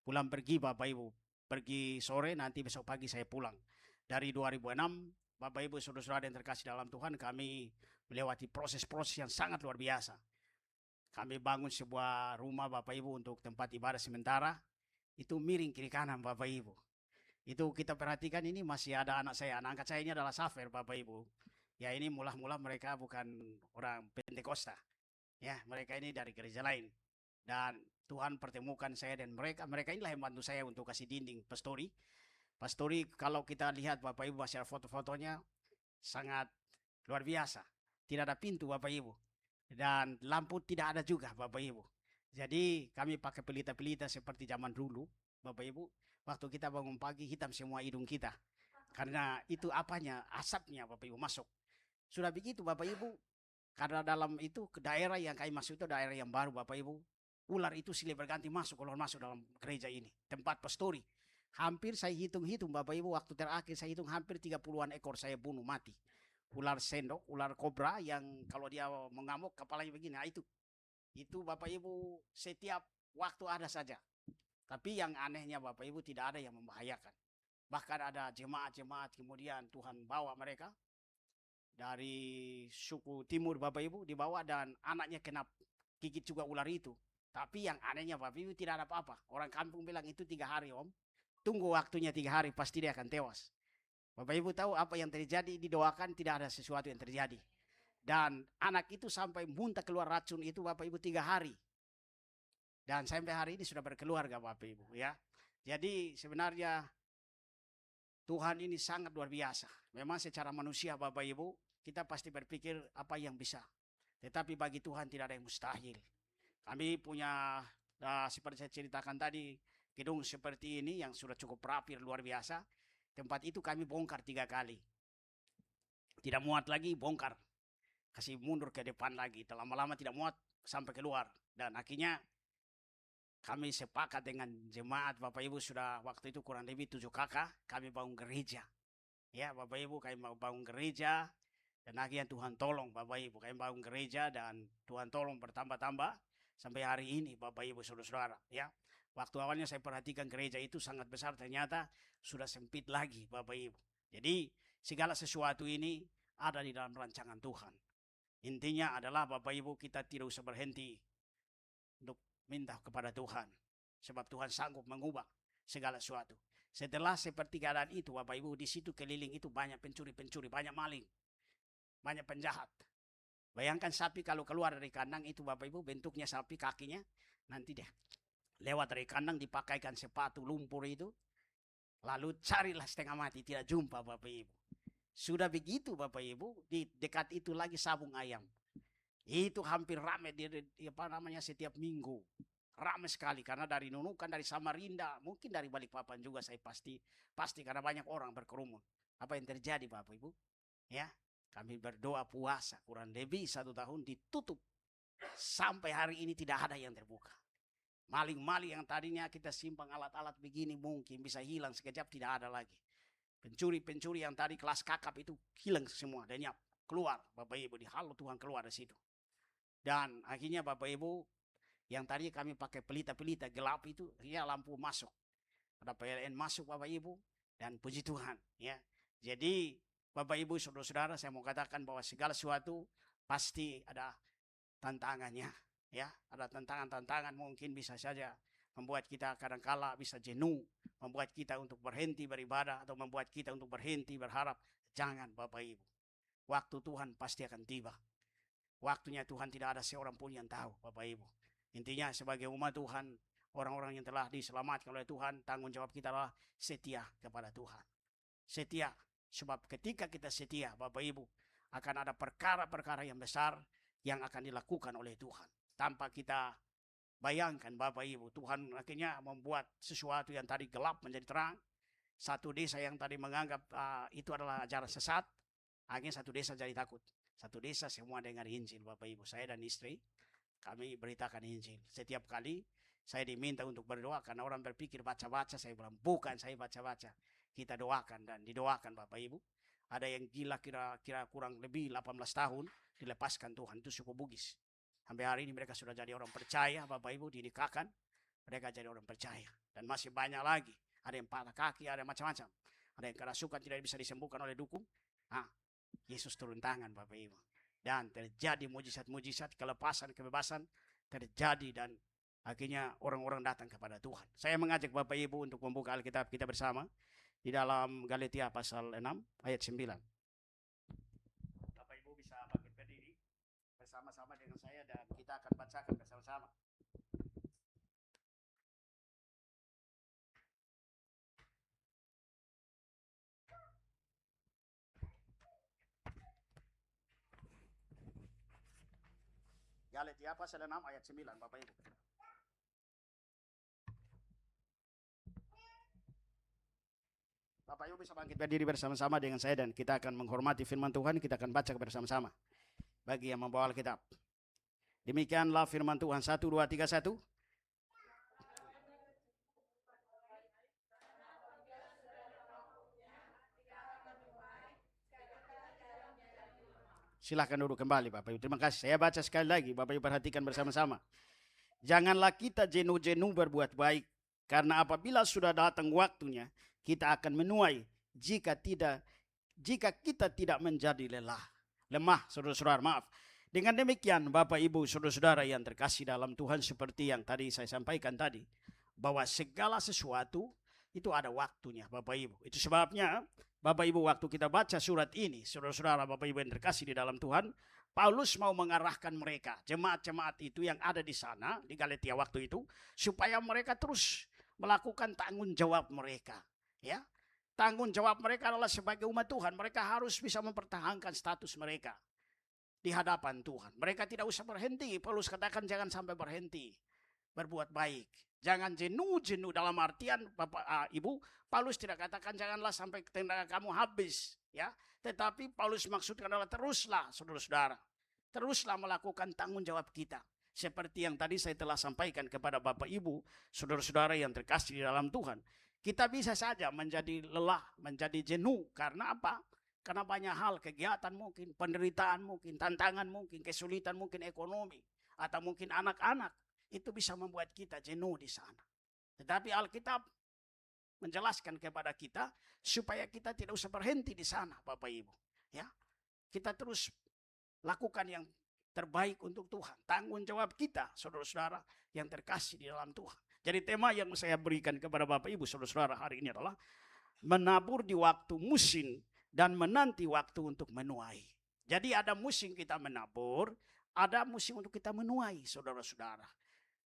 pulang pergi Bapak Ibu. Pergi sore, nanti besok pagi saya pulang. Dari 2006, Bapak Ibu Saudara-saudara yang terkasih dalam Tuhan, kami melewati proses-proses yang sangat luar biasa. Kami bangun sebuah rumah Bapak Ibu untuk tempat ibadah sementara. Itu miring kiri kanan Bapak Ibu. Itu kita perhatikan ini masih ada anak saya. Anak angkat saya ini adalah Safer Bapak Ibu. Ya, ini mula-mula mereka bukan orang Pentakosta. Ya, mereka ini dari gereja lain. Dan Tuhan pertemukan saya dan mereka inilah yang bantu saya untuk kasih dinding pastori. Pastori kalau kita lihat Bapak Ibu hasil foto-fotonya sangat luar biasa. Tidak ada pintu Bapak Ibu. Dan lampu tidak ada juga Bapak Ibu. Jadi kami pakai pelita-pelita seperti zaman dulu Bapak Ibu. Waktu kita bangun pagi hitam semua hidung kita. Karena itu apanya, asapnya Bapak Ibu masuk. Sudah begitu Bapak Ibu. Karena dalam itu ke daerah yang kami masuk itu daerah yang baru Bapak Ibu. Ular itu silih berganti masuk keluar masuk dalam gereja ini. Tempat pastori. Hampir saya hitung-hitung Bapak Ibu, waktu terakhir saya hitung hampir 30-an ekor saya bunuh mati. Ular sendok, ular kobra yang kalau dia mengamuk kepalanya begini. Nah, itu Bapak Ibu setiap waktu ada saja. Tapi yang anehnya Bapak Ibu tidak ada yang membahayakan. Bahkan ada jemaat-jemaat kemudian Tuhan bawa mereka dari suku timur Bapak Ibu dibawa dan anaknya kena gigit juga ular itu. Tapi yang anehnya Bapak Ibu tidak ada apa-apa. Orang kampung bilang itu 3 hari Om. Tunggu waktunya 3 hari pasti dia akan tewas. Bapak Ibu tahu apa yang terjadi, didoakan tidak ada sesuatu yang terjadi. Dan anak itu sampai muntah keluar racun itu Bapak Ibu 3 hari. Dan sampai hari ini sudah berkeluarga Bapak Ibu ya. Jadi sebenarnya Tuhan ini sangat luar biasa. Memang secara manusia Bapak Ibu kita pasti berpikir apa yang bisa. Tetapi bagi Tuhan tidak ada yang mustahil. Kami punya seperti saya ceritakan tadi gedung seperti ini yang sudah cukup rapi luar biasa. Tempat itu kami bongkar 3 kali. Tidak muat lagi bongkar. Kasih mundur ke depan lagi. Lama-lama tidak muat sampai keluar. Dan akhirnya kami sepakat dengan jemaat Bapak Ibu sudah waktu itu kurang lebih 7 kakak. Kami bangun gereja. Ya Bapak Ibu kami bangun gereja. Dan akhirnya Tuhan tolong Bapak Ibu. Kami bangun gereja dan Tuhan tolong bertambah-tambah. Sampai hari ini Bapak Ibu Saudara-saudara ya. Waktu awalnya saya perhatikan gereja itu sangat besar, ternyata sudah sempit lagi Bapak Ibu. Jadi segala sesuatu ini ada di dalam rancangan Tuhan. Intinya adalah Bapak Ibu kita tidak usah berhenti untuk minta kepada Tuhan. Sebab Tuhan sanggup mengubah segala sesuatu. Setelah seperti keadaan itu Bapak Ibu, di situ keliling itu banyak pencuri-pencuri, banyak maling, banyak penjahat. Bayangkan sapi kalau keluar dari kandang itu Bapak Ibu, bentuknya sapi kakinya, nanti deh lewat dari kandang dipakaikan sepatu lumpur itu, lalu carilah setengah mati, tidak jumpa Bapak Ibu. Sudah begitu Bapak Ibu, di dekat itu lagi sabung ayam. Itu hampir ramai setiap minggu. Ramai sekali karena dari Nunukan, dari Samarinda, mungkin dari Balikpapan juga saya pasti karena banyak orang berkerumun. Apa yang terjadi Bapak Ibu? Ya, kami berdoa puasa kurang lebih 1 tahun ditutup. Sampai hari ini tidak ada yang terbuka. Maling-maling yang tadinya kita simpan alat-alat begini mungkin bisa hilang sekejap, tidak ada lagi. Pencuri-pencuri yang tadi kelas kakap itu hilang semua, lenyap, keluar Bapak Ibu, di halau Tuhan keluar dari situ. Dan akhirnya Bapak Ibu, yang tadi kami pakai pelita-pelita gelap itu, ya lampu masuk. Ada PLN masuk Bapak Ibu, dan puji Tuhan ya. Jadi Bapak Ibu saudara-saudara, saya mau katakan bahwa segala sesuatu pasti ada tantangannya ya. Ada tantangan-tantangan mungkin bisa saja membuat kita kadang-kala bisa jenuh, membuat kita untuk berhenti beribadah, atau membuat kita untuk berhenti berharap. Jangan Bapak Ibu, waktu Tuhan pasti akan tiba. Waktunya Tuhan tidak ada seorang pun yang tahu Bapak Ibu. Intinya sebagai umat Tuhan, orang-orang yang telah diselamatkan oleh Tuhan, tanggung jawab kita adalah setia kepada Tuhan. Setia, sebab ketika kita setia Bapak Ibu, akan ada perkara-perkara yang besar yang akan dilakukan oleh Tuhan. Tanpa kita bayangkan Bapak Ibu, Tuhan akhirnya membuat sesuatu yang tadi gelap menjadi terang. Satu desa yang tadi menganggap itu adalah ajaran sesat, akhirnya satu desa jadi takut. Satu desa semua dengar Injil Bapak Ibu. Saya dan istri, kami beritakan Injil. Setiap kali saya diminta untuk berdoa, karena orang berpikir baca-baca, saya bilang bukan, saya baca-baca. Kita doakan dan didoakan Bapak Ibu. Ada yang gila kira-kira kurang lebih 18 tahun, dilepaskan Tuhan, itu suku Bugis. Sampai hari ini mereka sudah jadi orang percaya Bapak Ibu, dinikahkan, mereka jadi orang percaya. Dan masih banyak lagi, ada yang patah kaki, ada macam-macam. Ada yang kerasukan tidak bisa disembuhkan oleh dukun. Yesus turun tangan Bapak Ibu. Dan terjadi mujizat-mujizat, kelepasan, kebebasan terjadi, dan akhirnya orang-orang datang kepada Tuhan. Saya mengajak Bapak Ibu untuk membuka Alkitab kita bersama di dalam Galatia pasal 6 ayat 9. Bapak Ibu bisa bangkit berdiri bersama-sama dengan saya dan kita akan bacakan bersama-sama. Galatia pasal 6 ayat 9 Bapak Ibu. Bapak Ibu bisa bangkit berdiri bersama-sama dengan saya dan kita akan menghormati firman Tuhan. Kita akan baca bersama-sama bagi yang membawa Alkitab. Demikianlah firman Tuhan. 1, 2, 3, 1. Silahkan duduk kembali Bapak Ibu. Terima kasih. Saya baca sekali lagi. Bapak Ibu perhatikan bersama-sama. Janganlah kita jenuh-jenuh berbuat baik. Karena apabila sudah datang waktunya, kita akan menuai jika kita tidak menjadi lemah, saudara-saudara, maaf. Dengan demikian Bapak Ibu saudara-saudara yang terkasih dalam Tuhan, seperti yang tadi saya sampaikan tadi, bahwa segala sesuatu itu ada waktunya Bapak Ibu. Itu sebabnya Bapak Ibu waktu kita baca surat ini, saudara-saudara Bapak Ibu yang terkasih di dalam Tuhan, Paulus mau mengarahkan mereka, jemaat-jemaat itu yang ada di sana, di Galatia waktu itu, supaya mereka terus melakukan tanggung jawab mereka. Ya, tanggung jawab mereka adalah sebagai umat Tuhan, mereka harus bisa mempertahankan status mereka di hadapan Tuhan. Mereka tidak usah berhenti. Paulus katakan jangan sampai berhenti berbuat baik. Jangan jenuh-jenuh, dalam artian Bapak Ibu, Paulus tidak katakan janganlah sampai tenaga kamu habis, ya. Tetapi Paulus maksudkan adalah teruslah saudara-saudara. Teruslah melakukan tanggung jawab kita. Seperti yang tadi saya telah sampaikan kepada Bapak Ibu, saudara-saudara yang terkasih di dalam Tuhan. Kita bisa saja menjadi lelah, menjadi jenuh. Karena apa? Karena banyak hal, kegiatan mungkin, penderitaan mungkin, tantangan mungkin, kesulitan mungkin ekonomi, atau mungkin anak-anak. Itu bisa membuat kita jenuh di sana. Tetapi Alkitab menjelaskan kepada kita supaya kita tidak usah berhenti di sana Bapak Ibu. Ya, kita terus lakukan yang terbaik untuk Tuhan. Tanggung jawab kita saudara-saudara yang terkasih di dalam Tuhan. Jadi tema yang saya berikan kepada Bapak Ibu saudara-saudara hari ini adalah menabur di waktu musim dan menanti waktu untuk menuai. Jadi ada musim kita menabur, ada musim untuk kita menuai saudara-saudara.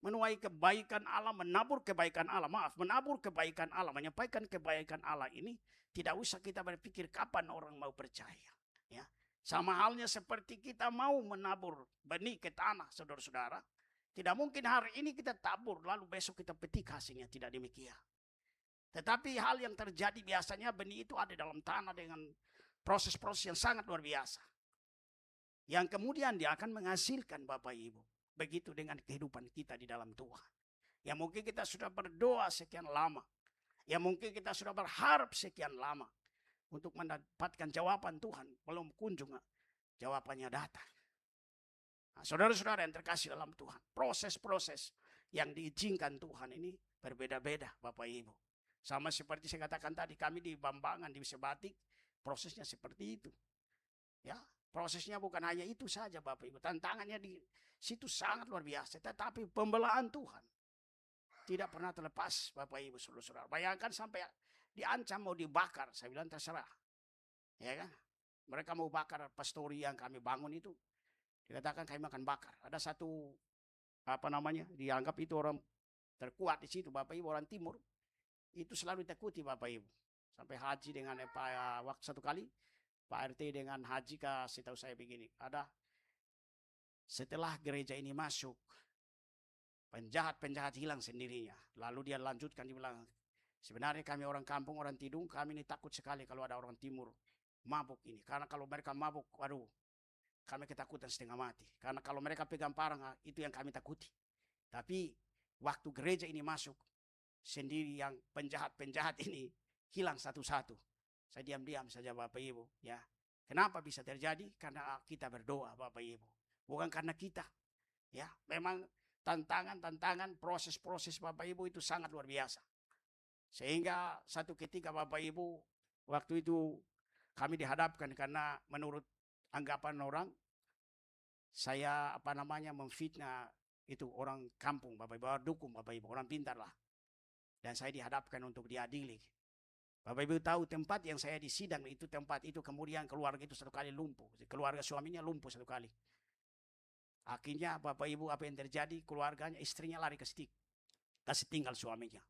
Menuai kebaikan Allah, menabur kebaikan Allah. Maaf, menabur kebaikan Allah, menyampaikan kebaikan Allah ini tidak usah kita berpikir kapan orang mau percaya. Ya, sama halnya seperti kita mau menabur benih ke tanah, saudara-saudara. Tidak mungkin hari ini kita tabur, lalu besok kita petik hasilnya, tidak demikian. Tetapi hal yang terjadi biasanya benih itu ada dalam tanah dengan proses-proses yang sangat luar biasa. Yang kemudian dia akan menghasilkan Bapak Ibu. Begitu dengan kehidupan kita di dalam Tuhan. Ya mungkin kita sudah berdoa sekian lama. Ya mungkin kita sudah berharap sekian lama untuk mendapatkan jawaban Tuhan. Belum kunjung jawabannya datang. Nah, saudara-saudara yang terkasih dalam Tuhan, proses-proses yang diizinkan Tuhan ini berbeda-beda, Bapak Ibu. Sama seperti saya katakan tadi, kami di Bambangan, di Sebatik, prosesnya seperti itu. Ya, prosesnya bukan hanya itu saja, Bapak Ibu. Tantangannya di situ sangat luar biasa. Tetapi pembelaan Tuhan tidak pernah terlepas, Bapak Ibu, saudara-saudara. Bayangkan sampai diancam mau dibakar. Saya bilang terserah. Ya kan? Mereka mau bakar pastori yang kami bangun itu. Dikatakan kami akan bakar. Ada satu dianggap itu orang terkuat di situ, Bapak Ibu, orang timur. Itu selalu ditakuti, Bapak Ibu. Sampai haji dengan waktu satu kali Pak RT dengan haji, kasih tahu saya begini, ada setelah gereja ini masuk, penjahat-penjahat hilang sendirinya. Lalu dia lanjutkan, dia bilang, sebenarnya kami orang kampung, orang Tidung, kami ini takut sekali kalau ada orang timur mabuk ini. Karena kalau mereka mabuk, waduh, kami ketakutan setengah mati. Karena kalau mereka pegang parang, itu yang kami takuti. Tapi waktu gereja ini masuk, sendiri yang penjahat-penjahat ini hilang satu-satu. Saya diam-diam saja, Bapak Ibu. Ya, kenapa bisa terjadi? Karena kita berdoa, Bapak Ibu. Bukan karena kita. Ya, memang tantangan-tantangan, proses-proses, Bapak Ibu, itu sangat luar biasa. Sehingga satu ketika, Bapak Ibu, waktu itu kami dihadapkan karena menurut anggapan orang, saya memfitnah itu orang kampung, Bapak Ibu, orang dukun, Bapak Ibu, orang pintar lah. Dan saya dihadapkan untuk diadili. Bapak Ibu tahu tempat yang saya disidang itu, tempat itu kemudian keluarga itu satu kali lumpuh. Keluarga suaminya lumpuh satu kali. Akhirnya Bapak Ibu apa yang terjadi, keluarganya, istrinya lari kasih tinggal suaminya.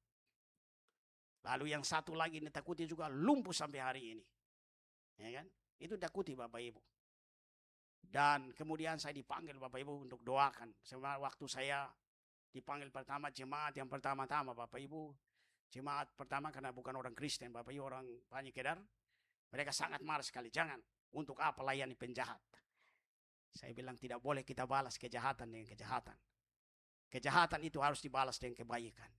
Lalu yang satu lagi ditakuti juga lumpuh sampai hari ini. Ya kan? Itu takuti, Bapak Ibu. Dan kemudian saya dipanggil, Bapak Ibu, untuk doakan. Waktu saya dipanggil pertama, jemaat yang pertama-tama, Bapak Ibu, jemaat pertama karena bukan orang Kristen, Bapak Ibu, orang Panyekedar, mereka sangat marah sekali. Jangan, untuk apa layani penjahat? Saya bilang tidak boleh kita balas kejahatan dengan kejahatan. Kejahatan itu harus dibalas dengan kebaikan.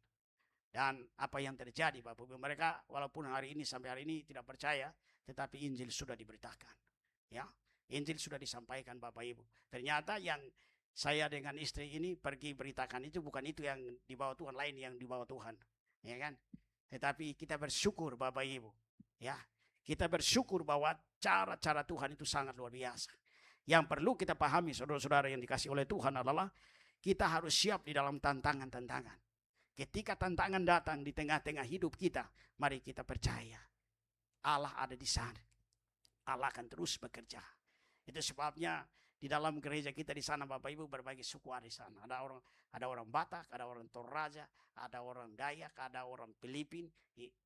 Dan apa yang terjadi, Bapak Ibu, mereka walaupun hari ini sampai hari ini tidak percaya, tetapi Injil sudah diberitakan. Ya, Injil sudah disampaikan, Bapak Ibu. Ternyata yang saya dengan istri ini pergi beritakan itu bukan itu yang dibawa Tuhan, lain yang dibawa Tuhan. Ya kan? Tetapi kita bersyukur, Bapak Ibu. Ya, kita bersyukur bahwa cara-cara Tuhan itu sangat luar biasa. Yang perlu kita pahami, saudara-saudara yang dikasih oleh Tuhan, adalah kita harus siap di dalam tantangan-tantangan. Ketika tantangan datang di tengah-tengah hidup kita, mari kita percaya Allah ada di sana. Allah akan terus bekerja. Itu sebabnya di dalam gereja kita di sana, Bapak Ibu, berbagai suku ada di sana. Ada orang Batak, ada orang Toraja, ada orang Dayak, ada orang Filipin.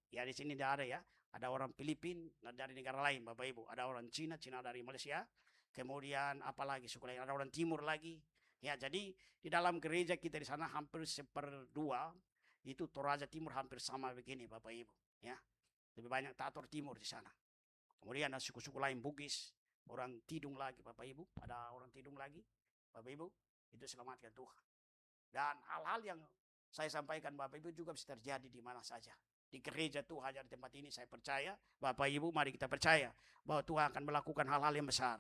Ya di sini tidak ada ya. Ada orang Filipin dari negara lain, Bapak Ibu. Ada orang Cina dari Malaysia. Kemudian apalagi suku lain, ada orang Timur lagi. Ya, jadi di dalam gereja kita di sana hampir 1/2 itu Toraja Timur hampir sama begini, Bapak Ibu. Ya, lebih banyak Tator Timur di sana. Kemudian ada suku-suku lain Bugis, orang Tidung lagi, Bapak Ibu. Ada orang Tidung lagi, Bapak Ibu. Itu selamatkan Tuhan. Dan hal-hal yang saya sampaikan, Bapak Ibu, juga bisa terjadi di mana saja. Di gereja Tuhan, di tempat ini saya percaya, Bapak Ibu, mari kita percaya bahwa Tuhan akan melakukan hal-hal yang besar.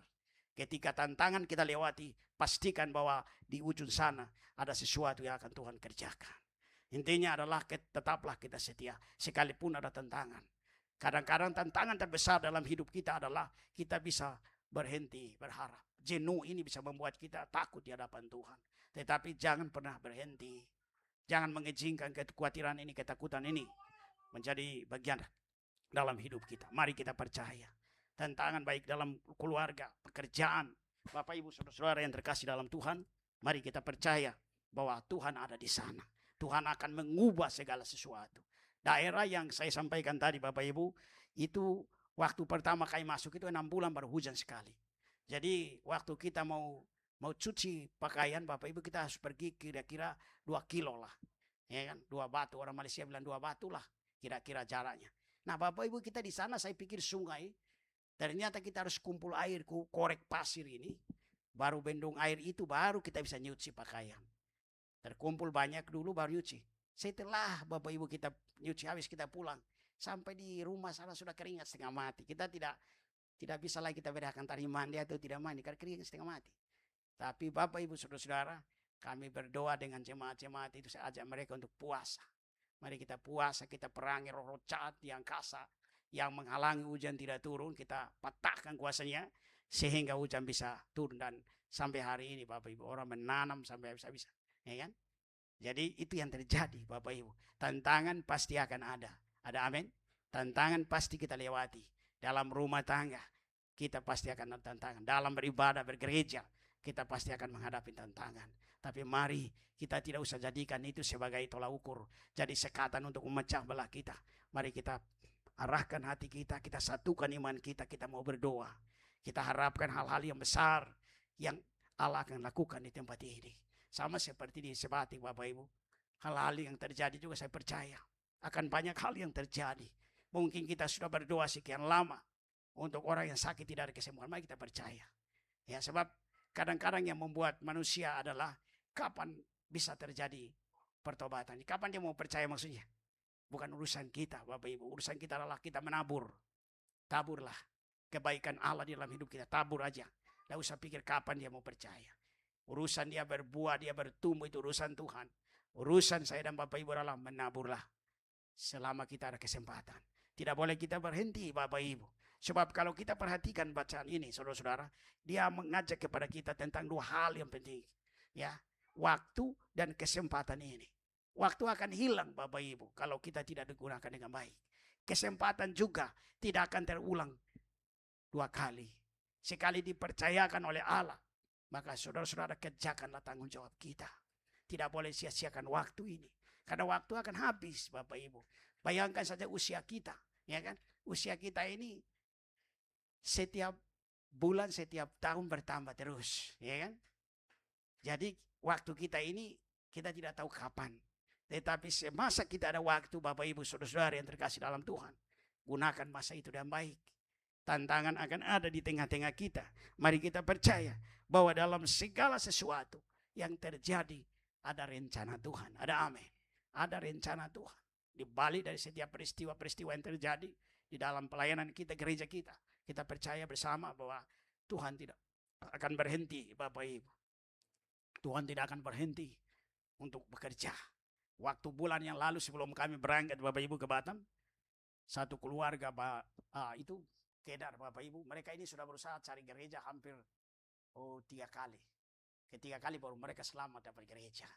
Ketika tantangan kita lewati, pastikan bahwa di ujung sana ada sesuatu yang akan Tuhan kerjakan. Intinya adalah tetaplah kita setia, sekalipun ada tantangan. Kadang-kadang tantangan terbesar dalam hidup kita adalah kita bisa berhenti berharap. Jenuh ini bisa membuat kita takut di hadapan Tuhan. Tetapi jangan pernah berhenti. Jangan mengizinkan kekhawatiran ini, ketakutan ini menjadi bagian dalam hidup kita. Mari kita percaya. Tantangan baik dalam keluarga, pekerjaan, Bapak Ibu saudara-saudara yang terkasih dalam Tuhan, mari kita percaya bahwa Tuhan ada di sana. Tuhan akan mengubah segala sesuatu. Daerah yang saya sampaikan tadi, Bapak Ibu, itu waktu pertama kali masuk itu 6 bulan baru hujan sekali. Jadi waktu kita mau cuci pakaian, Bapak Ibu, kita harus pergi kira-kira 2 kilo lah. Ya kan? 2 batu, orang Malaysia bilang 2 batu lah kira-kira jaraknya. Nah, Bapak Ibu, kita di sana saya pikir sungai. Ternyata kita harus kumpul air, korek pasir ini. Baru bendung air itu baru kita bisa nyuci pakaian. Terkumpul banyak dulu baru nyuci. Setelah Bapak Ibu kita nyuci habis kita pulang, sampai di rumah sana sudah keringat setengah mati. Kita tidak bisa lagi kita bedakan tadi mandi atau tidak mandi karena keringat setengah mati. Tapi Bapak Ibu saudara-saudara, kami berdoa dengan jemaat-jemaat itu, saya ajak mereka untuk puasa. Mari kita puasa, kita perangi roh-roh jahat yang kasar, yang menghalangi hujan tidak turun, kita patahkan kuasanya sehingga hujan bisa turun. Dan sampai hari ini Bapak Ibu orang menanam sampai bisa-bisa, ya kan? Jadi itu yang terjadi Bapak Ibu. Tantangan pasti akan ada. Ada amin? Tantangan pasti kita lewati. Dalam rumah tangga kita pasti akan ada tantangan. Dalam beribadah, bergereja kita pasti akan menghadapi tantangan. Tapi mari kita tidak usah jadikan itu sebagai tolak ukur. Jadi sekatan untuk memecah belah kita. Mari kita arahkan hati kita, kita satukan iman kita, kita mau berdoa. Kita harapkan hal-hal yang besar yang Allah akan lakukan di tempat ini. Sama seperti di Sebatik Bapak Ibu. Hal-hal yang terjadi juga saya percaya. Akan banyak hal yang terjadi. Mungkin kita sudah berdoa sekian lama. Untuk orang yang sakit tidak ada kesembuhan. Mari kita percaya. Ya, sebab kadang-kadang yang membuat manusia adalah kapan bisa terjadi pertobatan. Kapan dia mau percaya maksudnya. Bukan urusan kita Bapak Ibu. Urusan kita adalah kita menabur. Taburlah kebaikan Allah di dalam hidup kita. Tabur aja. Tidak usah pikir kapan dia mau percaya. Urusan dia berbuah, dia bertumbuh, itu urusan Tuhan. Urusan saya dan Bapak Ibu adalah menaburlah selama kita ada kesempatan. Tidak boleh kita berhenti Bapak Ibu. Sebab kalau kita perhatikan bacaan ini saudara-saudara, dia mengajak kepada kita tentang dua hal yang penting. Ya, waktu dan kesempatan ini. Waktu akan hilang Bapak Ibu kalau kita tidak digunakan dengan baik. Kesempatan juga tidak akan terulang dua kali. Sekali dipercayakan oleh Allah, maka saudara-saudara kerjakanlah tanggung jawab kita. Tidak boleh sia-siakan waktu ini. Karena waktu akan habis Bapak Ibu. Bayangkan saja usia kita. Ya kan? Usia kita ini setiap bulan, setiap tahun bertambah terus. Ya kan? Jadi waktu kita ini kita tidak tahu kapan. Tetapi semasa kita ada waktu Bapak Ibu saudara-saudara yang terkasih dalam Tuhan. Gunakan masa itu dengan baik. Tantangan akan ada di tengah-tengah kita. Mari kita percaya bahwa dalam segala sesuatu yang terjadi ada rencana Tuhan. Ada amin. Ada rencana Tuhan. Di balik dari setiap peristiwa-peristiwa yang terjadi di dalam pelayanan kita, gereja kita. Kita percaya bersama bahwa Tuhan tidak akan berhenti Bapak Ibu. Tuhan tidak akan berhenti untuk bekerja. Waktu bulan yang lalu sebelum kami berangkat Bapak Ibu ke Batam, satu keluarga itu Kedar Bapak Ibu, mereka ini sudah berusaha cari gereja hampir 3 kali. Ketiga kali baru mereka selamat dapat gereja.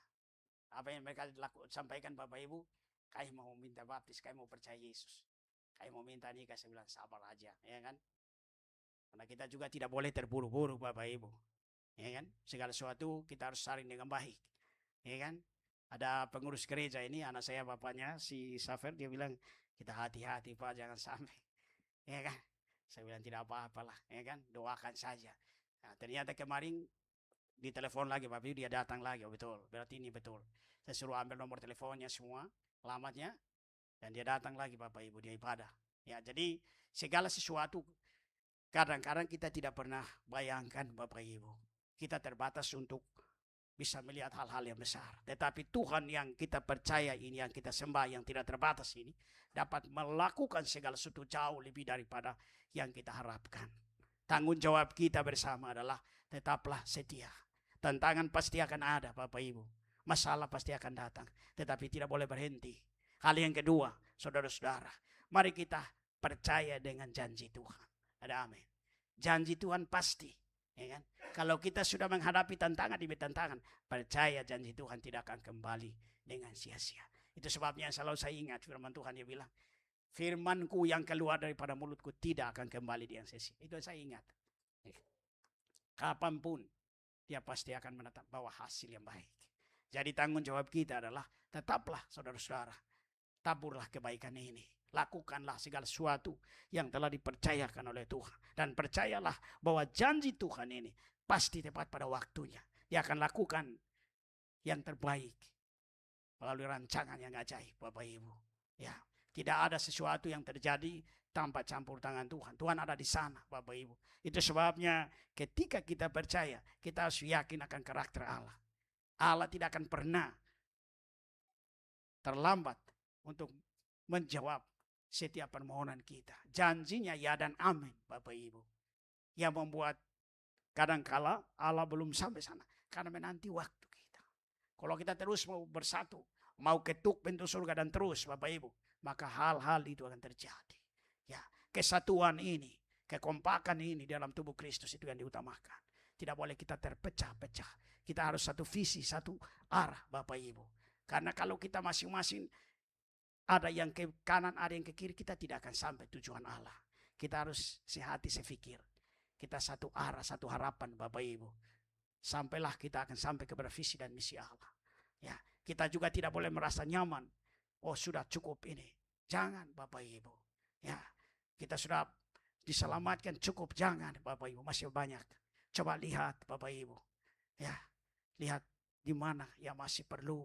Apa yang mereka sampaikan Bapak Ibu, kami mau minta baptis, kami mau percaya Yesus. Kami mau minta nikah, saya bilang sabar aja, ya kan? Karena kita juga tidak boleh terburu-buru Bapak Ibu. Ya kan? Segala sesuatu kita harus saring dengan baik. Ya kan? Ada pengurus gereja ini, anak saya bapaknya, si Safer, dia bilang, kita hati-hati Pak, jangan sampai. Ya kan? Saya bilang tidak apa-apalah, ya kan, doakan saja. Nah, ternyata kemarin ditelepon lagi Bapak Ibu, dia datang lagi, betul, berarti ini betul. Saya suruh ambil nomor teleponnya semua, alamatnya, dan dia datang lagi Bapak Ibu, dia ibadah. Ya, jadi segala sesuatu kadang-kadang kita tidak pernah bayangkan Bapak Ibu. Kita terbatas untuk bisa melihat hal-hal yang besar. Tetapi Tuhan yang kita percaya ini, yang kita sembah, yang tidak terbatas ini, dapat melakukan segala sesuatu jauh lebih daripada yang kita harapkan. Tanggung jawab kita bersama adalah tetaplah setia. Tantangan pasti akan ada Bapak Ibu. Masalah pasti akan datang. Tetapi tidak boleh berhenti. Hal yang kedua, saudara-saudara, mari kita percaya dengan janji Tuhan. Ada amin. Janji Tuhan pasti. Ya kan? Kalau kita sudah menghadapi tantangan demi tantangan, percaya janji Tuhan tidak akan kembali dengan sia-sia. Itu sebabnya selalu saya ingat firman Tuhan, dia bilang, firmanku yang keluar daripada mulutku tidak akan kembali dengan sia-sia. Itu saya ingat. Kapanpun dia pasti akan bawa hasil yang baik. Jadi tanggung jawab kita adalah tetaplah saudara-saudara, taburlah kebaikan ini. Lakukanlah segala sesuatu yang telah dipercayakan oleh Tuhan. Dan percayalah bahwa janji Tuhan ini pasti tepat pada waktunya. Dia akan lakukan yang terbaik melalui rancangan yang ajaib Bapak Ibu. Ya, tidak ada sesuatu yang terjadi tanpa campur tangan Tuhan. Tuhan ada di sana Bapak Ibu. Itu sebabnya ketika kita percaya, kita harus yakin akan karakter Allah. Allah tidak akan pernah terlambat untuk menjawab setiap permohonan kita. Janjinya ya dan amin, Bapak Ibu. Yang membuat kadangkala Allah belum sampai sana karena menanti waktu kita. Kalau kita terus mau bersatu, mau ketuk pintu surga dan terus Bapak Ibu, maka hal-hal itu akan terjadi. Ya, kesatuan ini, kekompakan ini dalam tubuh Kristus itu yang diutamakan. Tidak boleh kita terpecah-pecah. Kita harus satu visi, satu arah Bapak Ibu. Karena kalau kita masing-masing ada yang ke kanan, ada yang ke kiri, kita tidak akan sampai tujuan Allah. Kita harus sehati, sefikir. Kita satu arah, satu harapan Bapak Ibu. Sampailah kita akan sampai kepada visi dan misi Allah. Ya, kita juga tidak boleh merasa nyaman. Oh, sudah cukup ini. Jangan Bapak Ibu. Ya, kita sudah diselamatkan cukup. Jangan Bapak Ibu, masih banyak. Coba lihat Bapak Ibu. Ya, lihat di mana yang masih perlu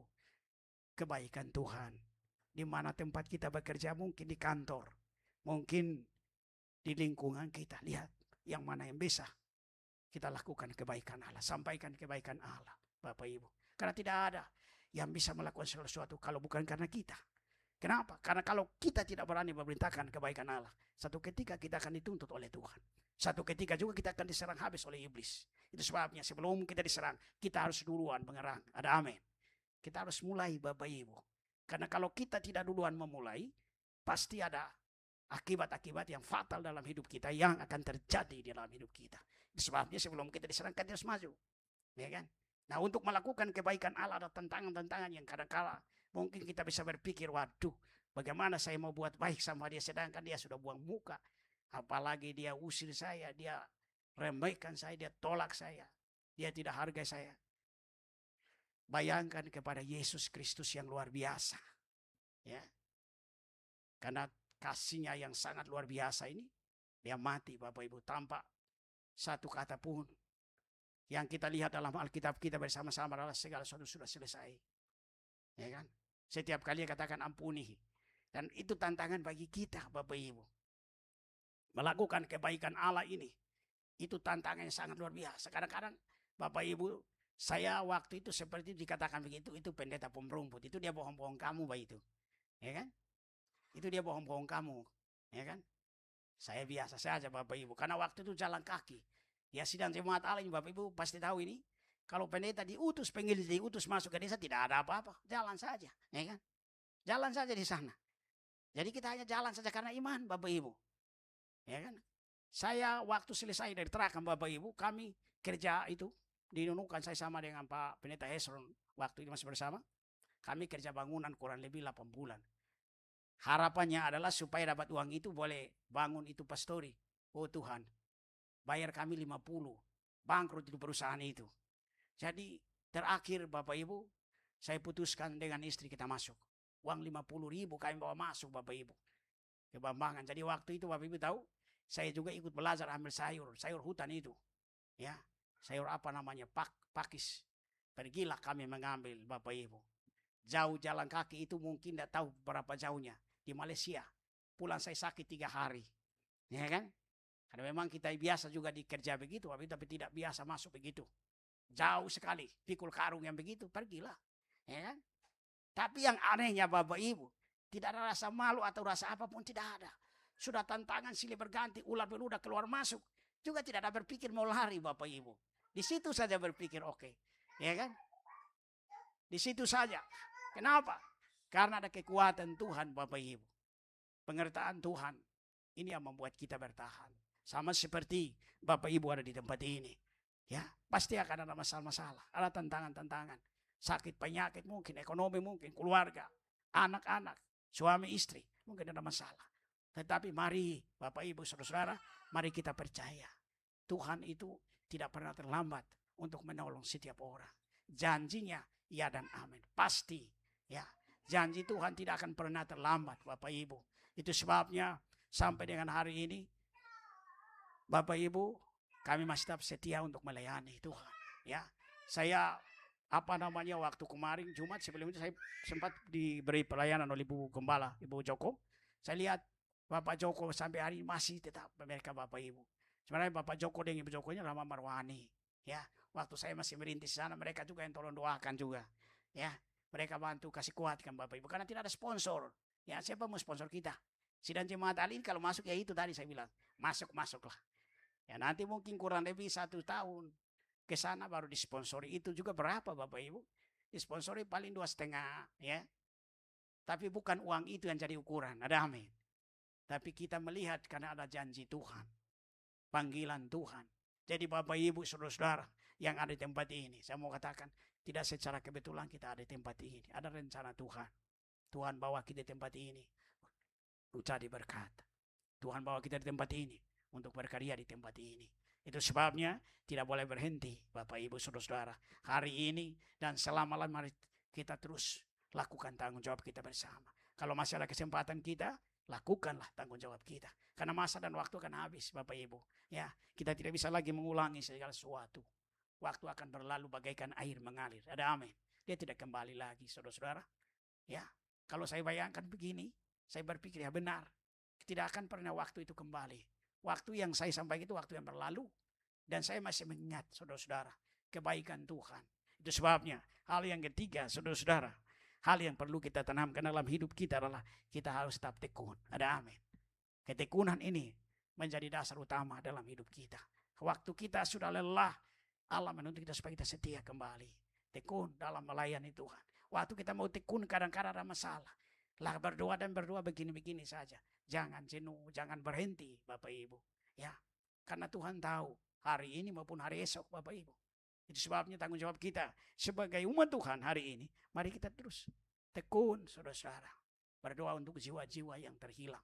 kebaikan Tuhan. Di mana tempat kita bekerja, mungkin di kantor, mungkin di lingkungan kita. Lihat yang mana yang bisa kita lakukan kebaikan Allah, sampaikan kebaikan Allah Bapak Ibu. Karena tidak ada yang bisa melakukan sesuatu kalau bukan karena kita. Kenapa? Karena kalau kita tidak berani memerintahkan kebaikan Allah, satu ketika kita akan dituntut oleh Tuhan. Satu ketika juga kita akan diserang habis oleh iblis. Itu sebabnya sebelum kita diserang, kita harus duluan menyerang. Ada amin. Kita harus mulai Bapak Ibu. Karena kalau kita tidak duluan memulai, pasti ada akibat-akibat yang fatal dalam hidup kita yang akan terjadi di dalam hidup kita. Sebabnya sebelum kita diserang, kita harus maju. Ya kan? Nah, untuk melakukan kebaikan Allah ada tantangan-tantangan yang kadang-kala mungkin kita bisa berpikir, waduh, bagaimana saya mau buat baik sama dia sedangkan dia sudah buang muka. Apalagi dia usir saya, dia remehkan saya, dia tolak saya, dia tidak hargai saya. Bayangkan kepada Yesus Kristus yang luar biasa. Ya. Karena kasihnya yang sangat luar biasa ini, dia mati Bapak Ibu tanpa satu kata pun. Yang kita lihat dalam Alkitab kita bersama-sama adalah segala sesuatu sudah selesai. Ya kan? Setiap kali katakan ampuni. Dan itu tantangan bagi kita Bapak Ibu. Melakukan kebaikan Allah ini. Itu tantangan yang sangat luar biasa. Kadang-kadang Bapak Ibu, saya waktu itu seperti dikatakan begitu, itu pendeta pemberumput. Itu dia bohong-bohong kamu Pak itu. Ya kan? Itu dia bohong-bohong kamu. Ya kan? Saya biasa saja Bapak Ibu. Karena waktu itu jalan kaki. Ya sidang jemaat Allah ini Bapak Ibu pasti tahu ini. Kalau pendeta diutus, pengilis diutus masuk ke desa, tidak ada apa-apa. Jalan saja. Ya kan? Jalan saja di sana. Jadi kita hanya jalan saja karena iman Bapak Ibu. Ya kan? Saya waktu selesai dari Terakan Bapak Ibu, kami kerja itu di Nunukan, saya sama dengan Pak Pendeta Hesron waktu itu masih bersama. Kami kerja bangunan kurang lebih 8 bulan. Harapannya adalah supaya dapat uang itu boleh bangun itu pastori. Oh Tuhan, bayar kami 50. Bangkrut itu perusahaan itu. Jadi terakhir Bapak Ibu, saya putuskan dengan istri kita masuk. Uang 50.000 kami bawa masuk Bapak Ibu. Ke Bambangan. Jadi waktu itu Bapak Ibu tahu, saya juga ikut belajar ambil sayur hutan itu. Ya, sayur apa namanya? Pakis. Pergilah kami mengambil Bapak Ibu. Jauh jalan kaki itu mungkin tidak tahu berapa jauhnya. Di Malaysia. Pulang saya sakit 3 hari. Ya kan? Karena memang kita biasa juga dikerja begitu, tapi tidak biasa masuk begitu. Jauh sekali. Pikul karung yang begitu, pergilah. Ya kan? Tapi yang anehnya Bapak Ibu, tidak ada rasa malu atau rasa apapun, tidak ada. Sudah tantangan silih berganti, ular beludak keluar masuk. Juga tidak ada berpikir mau lari Bapak Ibu. Di situ saja berpikir oke. Ya kan? Di situ saja. Kenapa? Karena ada kekuatan Tuhan Bapak Ibu. Pengertian Tuhan. Ini yang membuat kita bertahan. Sama seperti Bapak Ibu ada di tempat ini. Ya, pasti akan ada masalah-masalah. Ada tantangan-tantangan. Sakit, penyakit mungkin, ekonomi mungkin, keluarga, anak-anak, suami istri. Mungkin ada masalah. Tetapi mari Bapak Ibu Saudara-saudara, mari kita percaya. Tuhan itu tidak pernah terlambat untuk menolong setiap orang. Janjinya ya dan amin. Pasti ya. Janji Tuhan tidak akan pernah terlambat Bapak Ibu. Itu sebabnya sampai dengan hari ini Bapak Ibu kami masih tetap setia untuk melayani Tuhan. Ya, saya waktu kemarin Jumat sebelum itu saya sempat diberi pelayanan oleh Ibu Gembala, Ibu Joko. Saya lihat Bapak Joko sampai hari ini masih tetap mereka Bapak Ibu. Sebenarnya Bapak Joko dan Ibu Jokonya lama Marwani. Ya, waktu saya masih merintis di sana mereka juga yang tolong doakan juga. Ya, Mereka bantu kasih kuatkan Bapak Ibu. Karena tidak ada sponsor. Ya, siapa mau sponsor kita? Sidang jemaat Ali kalau masuk ya itu tadi saya bilang. Masuklah. Ya nanti mungkin kurang lebih 1 tahun ke sana baru disponsori. Itu juga berapa Bapak Ibu? Disponsori paling 2,5 ya. Tapi bukan uang itu yang jadi ukuran. Ada amin. Tapi kita melihat karena ada janji Tuhan. Panggilan Tuhan. Jadi Bapak Ibu saudara-saudara yang ada di tempat ini. Saya mau katakan tidak secara kebetulan kita ada di tempat ini. Ada rencana Tuhan. Tuhan bawa kita di tempat ini untuk jadi berkat. Tuhan bawa kita di tempat ini untuk berkarya di tempat ini. Itu sebabnya tidak boleh berhenti Bapak Ibu saudara-saudara. Hari ini dan selama-lamanya kita terus lakukan tanggung jawab kita bersama. Kalau masih ada kesempatan kita, lakukanlah tanggung jawab kita. Karena masa dan waktu akan habis Bapak Ibu. Ya, kita tidak bisa lagi mengulangi segala sesuatu. Waktu akan berlalu bagaikan air mengalir. Ada amin. Dia tidak kembali lagi saudara-saudara. Ya, kalau saya bayangkan begini, saya berpikir ya benar. Tidak akan pernah waktu itu kembali. Waktu yang saya sampaikan itu waktu yang berlalu. Dan saya masih mengingat saudara-saudara kebaikan Tuhan. Itu sebabnya hal yang ketiga saudara-saudara. Hal yang perlu kita tanamkan dalam hidup kita adalah kita harus tetap tekun. Ada amin. Ketekunan ini menjadi dasar utama dalam hidup kita. Waktu kita sudah lelah, Allah menuntut kita supaya kita setia kembali. Tekun dalam melayani Tuhan. Waktu kita mau tekun kadang-kadang ada masalah. Lah berdoa begini-begini saja. Jangan jenuh, jangan berhenti Bapak Ibu. Ya, karena Tuhan tahu hari ini maupun hari esok Bapak Ibu. Itu sebabnya tanggung jawab kita sebagai umat Tuhan hari ini. Mari kita terus tekun saudara-saudara. Berdoa untuk jiwa-jiwa yang terhilang.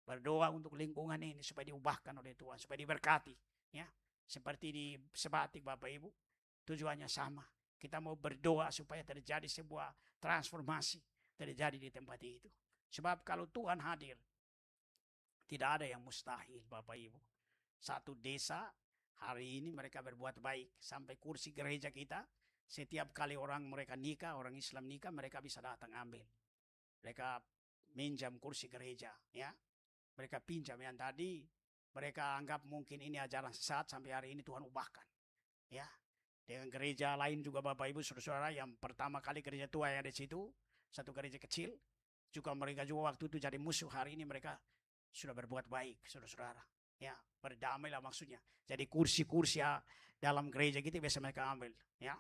Berdoa untuk lingkungan ini supaya diubahkan oleh Tuhan. Supaya diberkati. Ya, seperti di Sebatik Bapak Ibu. Tujuannya sama. Kita mau berdoa supaya terjadi sebuah transformasi. Terjadi di tempat itu. Sebab kalau Tuhan hadir. Tidak ada yang mustahil Bapak Ibu. Satu desa hari ini mereka berbuat baik. Sampai kursi gereja kita. Setiap kali mereka nikah, orang Islam nikah, mereka bisa datang ambil. Mereka minjam kursi gereja. Ya, mereka pinjam yang tadi. Mereka anggap mungkin ini ajaran sesat. Sampai hari ini Tuhan ubahkan. Ya, dengan gereja lain juga Bapak Ibu saudara-saudara. Yang pertama kali gereja tua yang ada di situ. Satu gereja kecil. Juga mereka juga waktu itu jadi musuh. Hari ini mereka sudah berbuat baik saudara-saudara. Ya, berdamailah maksudnya. Jadi kursi-kursi ya, dalam gereja kita biasa mereka ambil. Ya,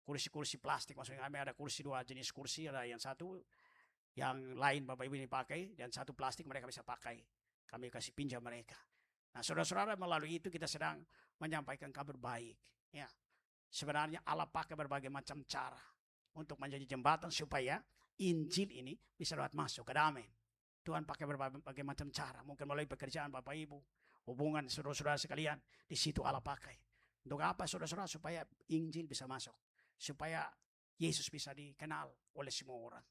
kursi-kursi plastik maksudnya. Kami ada kursi 2 jenis kursi. Ada yang satu yang lain Bapak Ibu ini pakai. Dan satu plastik mereka bisa pakai. Kami kasih pinjam mereka. Nah saudara-saudara melalui itu kita sedang menyampaikan kabar baik. Ya, sebenarnya Allah pakai berbagai macam cara. Untuk menjadi jembatan supaya Injil ini bisa dapat masuk. Ada amin. Tuhan pakai berbagai macam cara. Mungkin melalui pekerjaan Bapak Ibu. Hubungan saudara-saudara sekalian. Di situ Allah pakai. Untuk apa saudara-saudara? Supaya Injil bisa masuk. Supaya Yesus bisa dikenal oleh semua orang.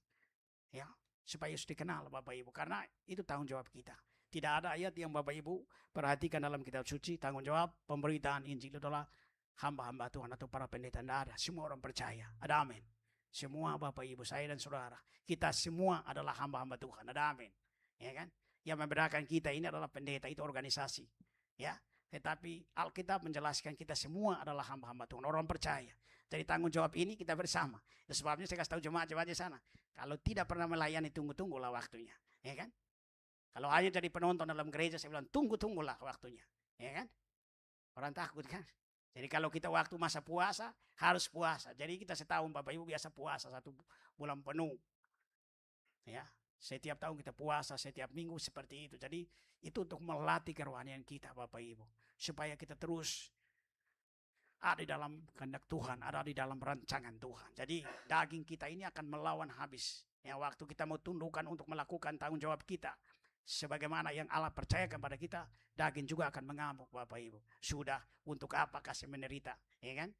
Ya, supaya Yesus dikenal Bapak Ibu. Karena itu tanggung jawab kita. Tidak ada ayat yang Bapak Ibu perhatikan dalam kitab suci. Tanggung jawab pemberitaan Injil adalah hamba-hamba Tuhan atau para pendeta. Tidak ada. Semua orang percaya. Ada amin. Semua Bapak Ibu saya dan saudara. Kita semua adalah hamba-hamba Tuhan. Ada amin. Ya kan? Yang membedakan kita ini adalah pendeta, itu organisasi. Ya, tetapi Alkitab menjelaskan kita semua adalah hamba-hamba Tuhan, orang percaya. Jadi tanggung jawab ini kita bersama. Ya, sebabnya saya kasih tahu jemaat-jemaat di sana. Kalau tidak pernah melayani, tunggu-tunggulah waktunya. Ya kan? Kalau hanya jadi penonton dalam gereja, saya bilang tunggu-tunggulah waktunya. Ya kan? Orang takut kan? Jadi kalau kita waktu masa puasa, harus puasa. Jadi kita setahun Bapak Ibu biasa puasa 1 bulan penuh. Ya. Setiap tahun kita puasa, setiap minggu seperti itu. Jadi itu untuk melatih kerohanian kita Bapak Ibu. Supaya kita terus ada di dalam kehendak Tuhan, ada di dalam rancangan Tuhan. Jadi daging kita ini akan melawan habis. Ya, waktu kita mau tundukkan untuk melakukan tanggung jawab kita. Sebagaimana yang Allah percayakan pada kita, daging juga akan mengamuk Bapak Ibu. Sudah, untuk apa kasih menderita? Ya kan?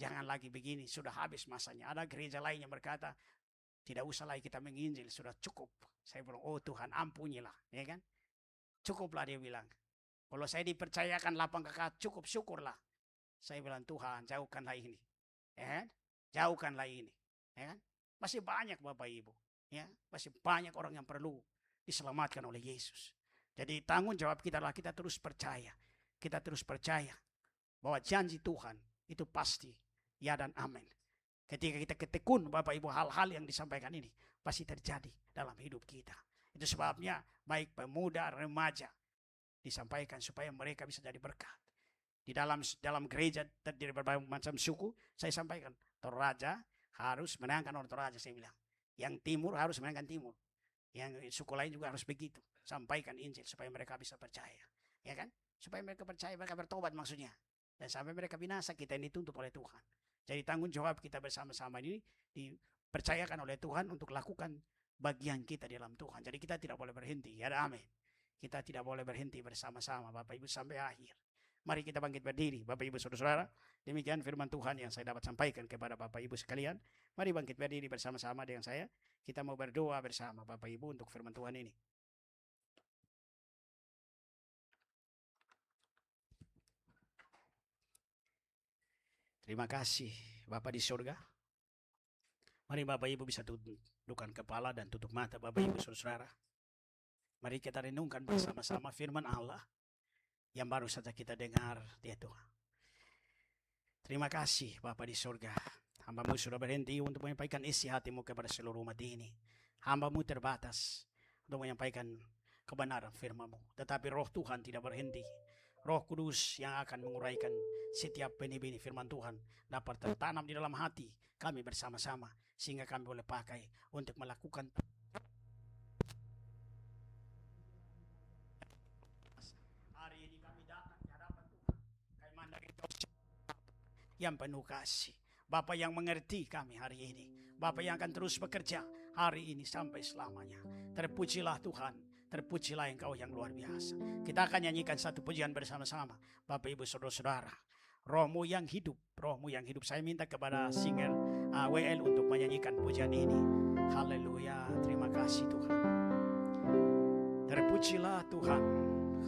Jangan lagi begini, sudah habis masanya. Ada gereja lain yang berkata, tidak usah lagi kita menginjil, sudah cukup. Saya bilang, oh Tuhan ampunilah. Ya kan? Cukuplah dia bilang. Kalau saya dipercayakan lapang kekal, cukup syukurlah. Saya bilang, Tuhan jauhkanlah ini. Ya kan? Jauhkanlah ini. Ya kan? Masih banyak Bapak Ibu. Ya, masih banyak orang yang perlu diselamatkan oleh Yesus. Jadi tanggung jawab kita adalah kita terus percaya. Kita terus percaya bahwa janji Tuhan itu pasti ya dan amin. Ketika kita ketekun Bapak Ibu, hal-hal yang disampaikan ini pasti terjadi dalam hidup kita. Itu sebabnya baik pemuda, remaja disampaikan supaya mereka bisa jadi berkat. Di dalam gereja terdiri berbagai macam suku, saya sampaikan Toraja harus menangkan orang Toraja, saya bilang. Yang timur harus menangkan timur. Yang suku lain juga harus begitu. Sampaikan Injil supaya mereka bisa percaya. Ya kan? Supaya mereka percaya, mereka bertobat maksudnya. Dan sampai mereka binasa, kita ini dituntut oleh Tuhan. Jadi tanggung jawab kita bersama-sama ini dipercayakan oleh Tuhan untuk lakukan bagian kita di dalam Tuhan. Jadi kita tidak boleh berhenti. Ya, amin. Kita tidak boleh berhenti bersama-sama Bapak Ibu sampai akhir. Mari kita bangkit berdiri Bapak Ibu saudara-saudara. Demikian firman Tuhan yang saya dapat sampaikan kepada Bapak Ibu sekalian. Mari bangkit berdiri bersama-sama dengan saya. Kita mau berdoa bersama Bapak Ibu untuk firman Tuhan ini. Terima kasih Bapak di surga. Mari Bapak Ibu bisa tundukkan kepala dan tutup mata Bapak Ibu saudara-saudara. Mari kita renungkan bersama-sama firman Allah yang baru saja kita dengar, ya Tuhan. Terima kasih Bapa di surga. Hamba-Mu sudah berhenti untuk menyampaikan isi hati-Mu kepada seluruh umat ini. Hamba-Mu terbatas untuk menyampaikan kebenaran firman-Mu. Tetapi roh Tuhan tidak berhenti. Roh Kudus yang akan menguraikan setiap benih-benih firman Tuhan dapat tertanam di dalam hati kami bersama-sama. Sehingga kami boleh pakai untuk melakukan hari ini kami datang di hadapan Tuhan. Kami mandang yang penuh kasih. Bapa yang mengerti kami hari ini. Bapa yang akan terus bekerja hari ini sampai selamanya. Terpujilah Tuhan. Terpujilah Engkau yang luar biasa. Kita akan nyanyikan satu pujian bersama-sama. Bapak Ibu saudara-saudara. Rohmu yang hidup. Rohmu yang hidup. Saya minta kepada singer WL untuk menyanyikan pujian ini. Haleluya. Terima kasih Tuhan. Terpujilah Tuhan.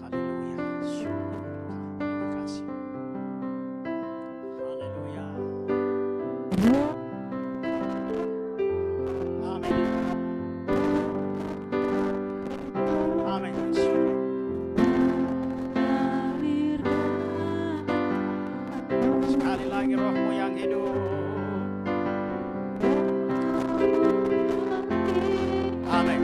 Haleluya. Syukur Tuhan. Terima kasih. Haleluya. Amin. Amin. Sekali lagi rohmu yang hidup. Amin.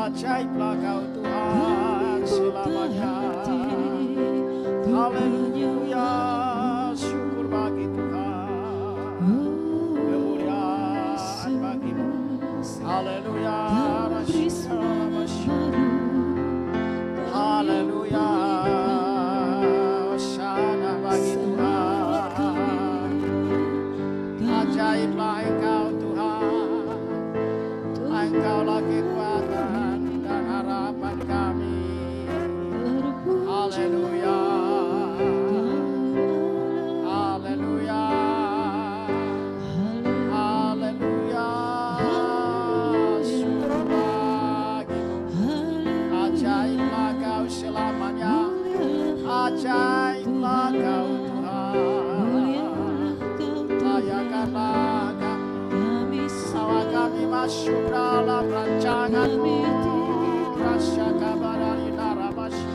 Ajaiblah Kau Tuhan selamanya. Haleluya, syukur bagi Tuhan. Kemuliaan bagi-Mu. Haleluya, haleluya, Hosana ajaiblah Kau Tuhan. Layakanlah Kami, bawa kami masuk dalam rancangan-Mu. Rasa kabarani narabashi,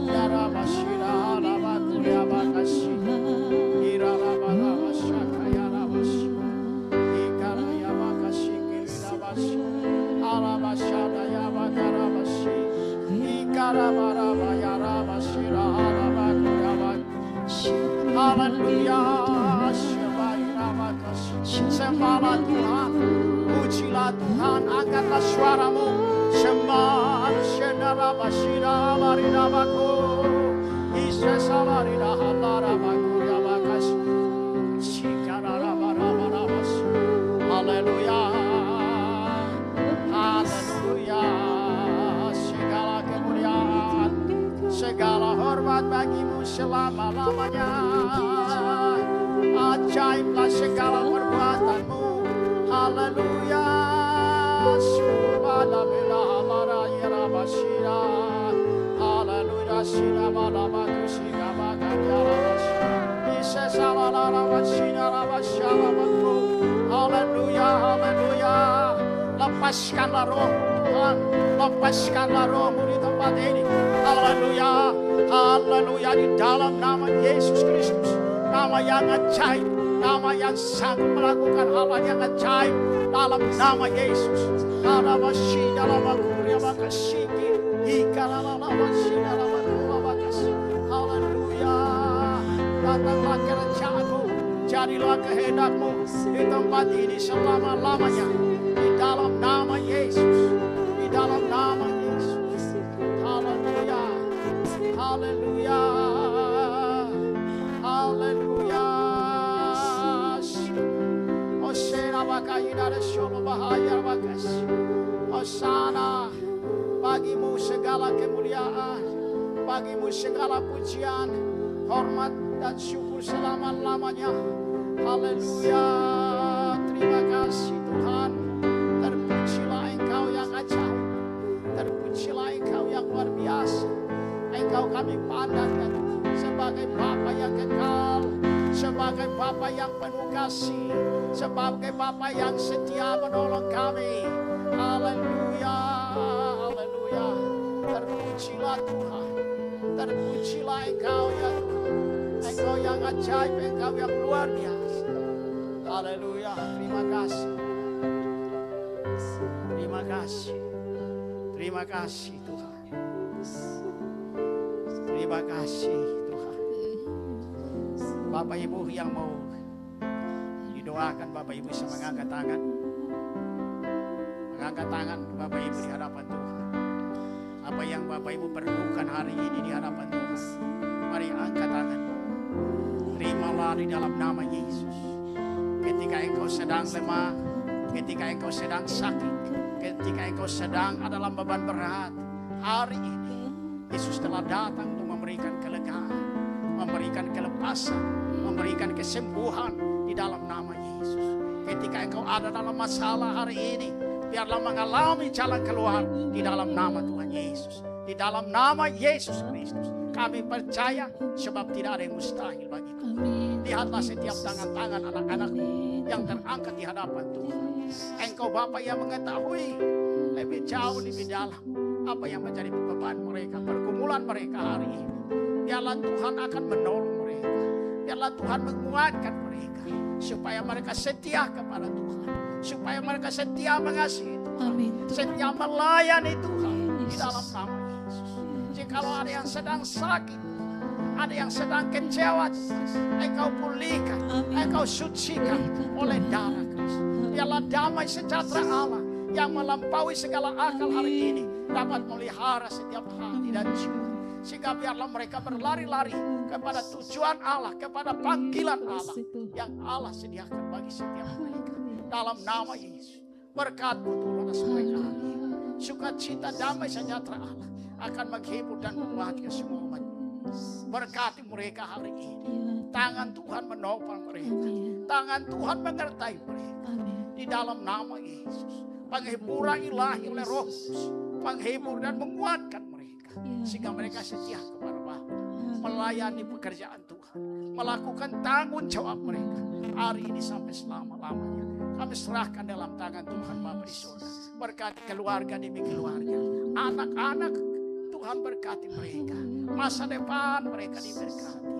narabashi narabaku yabakashi, irarabarabasha kayarabashi, ikarayabakashi kirirabashi, arabashada yabakarabashi, ikarabarabayarabashi raharabaku yabakashi. Haleluya, sembahlah Tuhan, pujilah Tuhan, angkatlah suaramu. Sembah Shendara Bashira Larina Baku Isya Salarina Halara Baku Yabakas Shikara Rabarabas. Haleluya, haleluya. Segala kemuliaan, segala hormat bagimu selama-lamanya. Ajaiblah segala perbuatanmu. Haleluya. Haleluya, haleluya. Lepaskanlah roh Tuhan, lepaskanlah rohmu di tempat ini. Haleluya, haleluya. Di dalam nama Yesus Kristus, nama yang ajaib, nama yang sanggup melakukan hal yang ajaib. Dalam nama Yesus, dalam akuria makasiki, haleluya. Datanglah kerajaan-Mu, jadilah kehendak-Mu di tempat ini selama-lamanya. Di dalam nama Yesus, di dalam nama Yesus. Haleluya, haleluya, haleluya. Hosana, bagimu segala kemuliaan, bagimu segala pujian, hormat dan syukur selama-lamanya. Haleluya, terima kasih Tuhan. Terpujilah Engkau yang ajaib, terpujilah Engkau yang luar biasa. Engkau kami pandangkan sebagai Bapa yang kekal, sebagai Bapa yang penuh kasih, sebagai Bapa yang setia menolong kami. Haleluya, haleluya. Terpujilah Tuhan, terpujilah Engkau ya Tuhan. Engkau yang ajaib, Engkau yang luar biasa. Haleluya, terima kasih. Terima kasih. Terima kasih Tuhan. Terima kasih Tuhan. Bapak Ibu yang mau didoakan, Bapak Ibu bisa mengangkat tangan. Mengangkat tangan Bapak Ibu di hadapan Tuhan. Apa yang Bapak Ibu perlukan hari ini di hadapan Tuhan, mari angkat tangan. Terimalah di dalam nama Yesus. Ketika engkau sedang lemah, ketika engkau sedang sakit, ketika engkau sedang ada dalam beban berat, hari ini Yesus telah datang untuk memberikan kelegaan, memberikan kelepasan, memberikan kesembuhan di dalam nama Yesus. Ketika engkau ada dalam masalah hari ini, biarlah mengalami jalan keluar di dalam nama Tuhan Yesus. Di dalam nama Yesus Kristus kami percaya, sebab tidak ada yang mustahil bagi Tuhan. Lihatlah setiap tangan-tangan anak-anakmu yang terangkat di hadapan Tuhan. Engkau Bapa yang mengetahui lebih jauh, lebih dalam apa yang menjadi beban mereka, pergumulan mereka hari ini. Biarlah Tuhan akan menolong mereka. Biarlah Tuhan menguatkan mereka, supaya mereka setia kepada Tuhan, supaya mereka setia mengasihi Tuhan, setia melayani Tuhan di dalam nama Yesus. Jikalau ada yang sedang sakit, ada yang sedang kecewa, Engkau pulihkan, Engkau sucikan oleh darah Kristus. Biarlah damai sejahtera Allah yang melampaui segala akal hari ini dapat melihara setiap hati dan jiwa. Sehingga biarlah mereka berlari-lari kepada tujuan Allah, kepada panggilan Allah yang Allah sediakan bagi setiap mereka. Dalam nama Yesus, berkat-Mu turun atas mereka hari ini. Sukacita, damai, sejahtera Allah akan menghibur dan menguatkan semua umat. Berkati mereka hari ini. Tangan Tuhan menopang mereka, tangan Tuhan menyertai mereka. Di dalam nama Yesus, penghiburan ilahi oleh Roh Kudus menghibur dan menguatkan mereka, sehingga mereka setia kepada Bapa, melayani pekerjaan Tuhan, melakukan tanggung jawab mereka hari ini sampai selama-lamanya. Kami serahkan dalam tangan Tuhan Bapa di surga. Berkati keluarga demi keluarga, anak-anak Tuhan berkati mereka, masa depan mereka diberkati.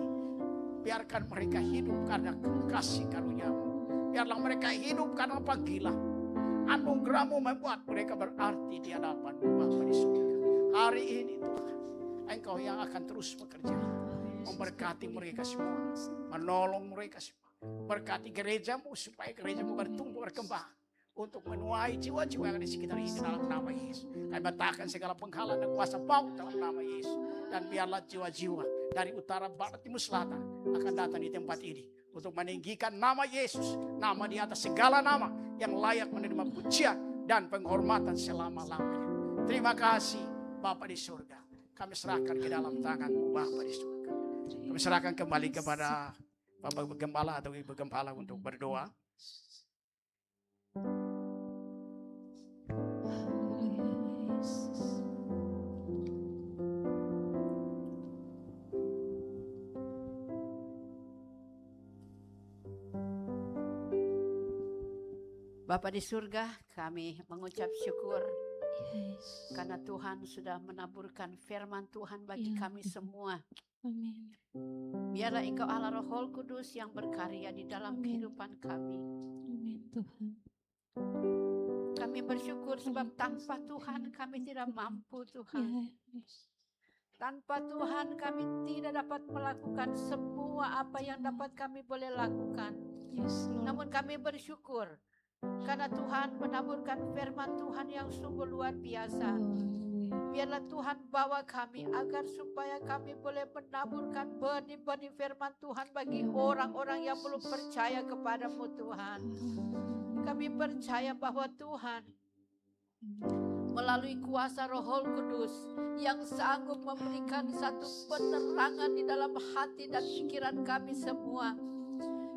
Biarkan mereka hidup karena kasih karunia-Mu. Biarlah mereka hidup karena panggilan. Anugerah-Mu membuat mereka berarti di hadapan-Mu Bapa di surga. Hari ini Tuhan, Engkau yang akan terus bekerja, memberkati mereka semua, menolong mereka semua. Berkati gereja-Mu supaya gereja-Mu bertumbuh berkembang untuk menuai jiwa-jiwa yang ada di sekitar ini dalam nama Yesus. Kami batalkan segala penghalang dan kuasa maut dalam nama Yesus. Dan biarlah jiwa-jiwa dari utara, barat, timur, selatan akan datang di tempat ini untuk meninggikan nama Yesus, nama di atas segala nama yang layak menerima pujian dan penghormatan selama-lamanya. Terima kasih Bapa di surga. Kami serahkan ke dalam tangan-Mu Bapa di surga. Kami serahkan kembali kepada Bapak Gembala atau Ibu Gembala untuk berdoa.
Bapa di surga, kami mengucap syukur karena Tuhan sudah menaburkan firman Tuhan bagi kami semua.
Amin.
Biarlah Engkau Allah Roh Kudus yang berkarya di dalam kehidupan kami.
Amin Tuhan.
Kami bersyukur sebab tanpa Tuhan kami tidak mampu Tuhan. Tanpa Tuhan kami tidak dapat melakukan semua apa yang dapat kami boleh lakukan. Namun kami bersyukur karena Tuhan menaburkan firman Tuhan yang sungguh luar biasa. Biarlah Tuhan bawa kami agar supaya kami boleh menaburkan benih-benih firman Tuhan bagi orang-orang yang belum percaya kepadamu Tuhan. Kami percaya bahwa Tuhan melalui kuasa Roh Kudus yang sanggup memberikan satu penerangan di dalam hati dan pikiran kami semua,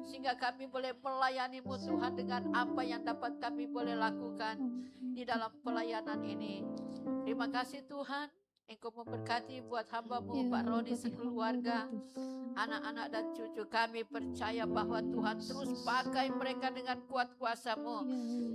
sehingga kami boleh melayani-Mu Tuhan dengan apa yang dapat kami boleh lakukan di dalam pelayanan ini. Terima kasih Tuhan, Engkau memberkati buat hamba-Mu Pak Rodi sekeluarga, anak-anak dan cucu. Kami percaya bahwa Tuhan terus pakai mereka dengan kuat kuasa-Mu.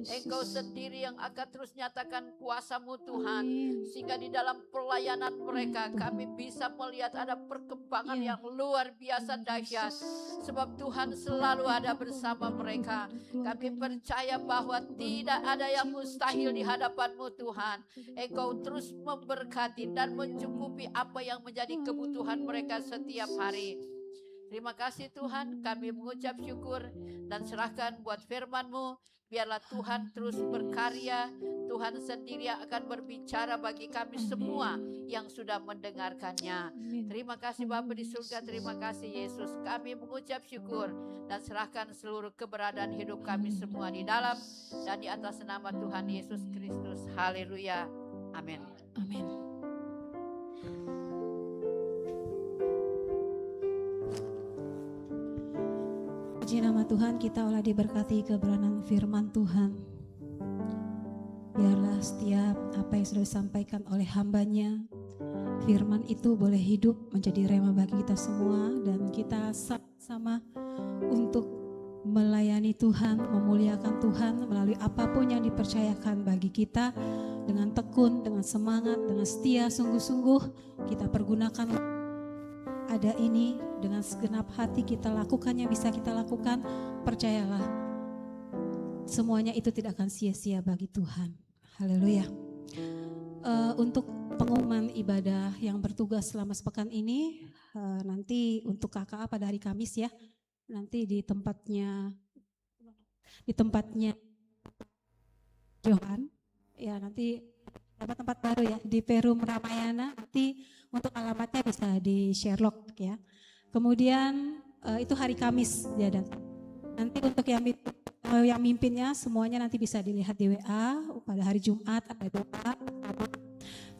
Engkau sendiri yang akan terus nyatakan kuasa-Mu Tuhan, sehingga di dalam pelayanan mereka kami bisa melihat ada perkembangan yang luar biasa dahsyat. Sebab Tuhan selalu ada bersama mereka. Kami percaya bahwa tidak ada yang mustahil di hadapan-Mu Tuhan. Engkau terus memberkati dan mencukupi apa yang menjadi kebutuhan mereka setiap hari. Terima kasih Tuhan, kami mengucap syukur dan serahkan buat firman-Mu. Biarlah Tuhan terus berkarya. Tuhan sendiri yang akan berbicara bagi kami semua yang sudah mendengarkannya. Terima kasih Bapa di surga, terima kasih Yesus. Kami mengucap syukur dan serahkan seluruh keberadaan hidup kami semua di dalam dan di atas nama Tuhan Yesus Kristus. Haleluya. Amin.
Amin.
Puji nama Tuhan, kita olah diberkati kebenaran firman Tuhan. Biarlah setiap apa yang sudah disampaikan oleh hamba-Nya, firman itu boleh hidup menjadi rema bagi kita semua, dan kita sama-sama untuk melayani Tuhan, memuliakan Tuhan melalui apapun yang dipercayakan bagi kita. Dengan tekun, dengan semangat, dengan setia, sungguh-sungguh kita pergunakan ada ini dengan segenap hati kita lakukan yang bisa kita lakukan. Percayalah, semuanya itu tidak akan sia-sia bagi Tuhan. Haleluya. Untuk pengumuman ibadah yang bertugas selama sepekan ini, nanti untuk KKA pada hari Kamis ya, nanti di tempatnya Johan. Ya, nanti dapat tempat baru ya di Perum Ramayana. Nanti untuk alamatnya bisa di Sherlock ya. Kemudian itu hari Kamis ya, dan nanti untuk yang mimpinnya semuanya nanti bisa dilihat di WA. Pada hari Jumat ada doa.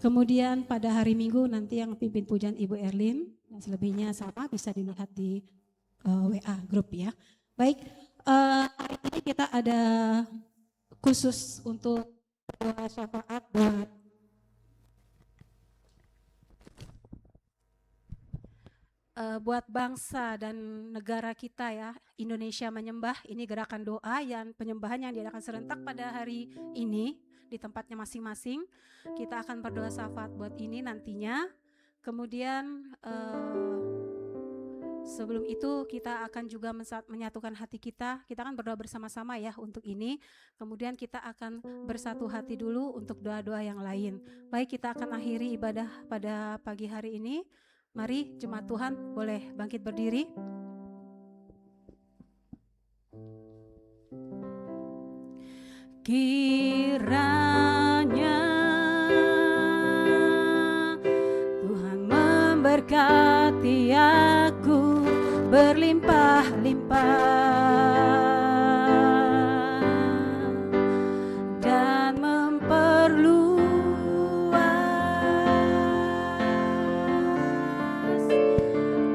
Kemudian pada hari Minggu nanti yang pimpin pujian Ibu Erlin, dan selebihnya sama bisa dilihat di WA grup ya. Baik, hari ini kita ada khusus untuk doa syafaat buat bangsa dan negara kita ya, Indonesia menyembah. Ini gerakan doa yang penyembahan yang diadakan serentak pada hari ini di tempatnya masing-masing. Kita akan berdoa syafaat buat ini nantinya. Kemudian sebelum itu kita akan juga menyatukan hati kita. Kita akan berdoa bersama-sama ya untuk ini. Kemudian kita akan bersatu hati dulu untuk doa-doa yang lain. Baik, kita akan akhiri ibadah pada pagi hari ini. Mari jemaat Tuhan boleh bangkit berdiri. Kiranya Tuhan memberkati aku berlimpah-limpah dan memperluas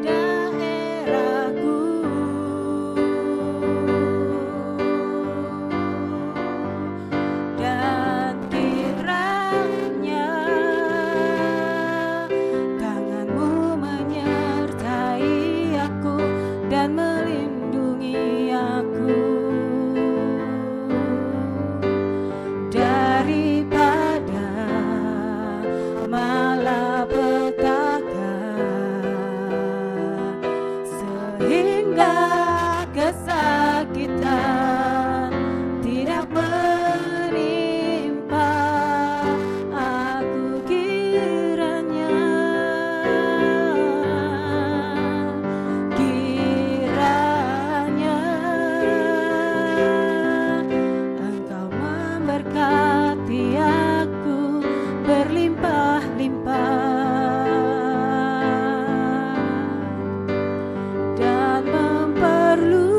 daerahku, dan kiranya tanganmu menyertai aku dan melindungi aku daripada malapetaka, sehingga kesakitan tidak menimpa aku. Kiranya Engkau memberkati aku berlimpah-limpah dan memperluas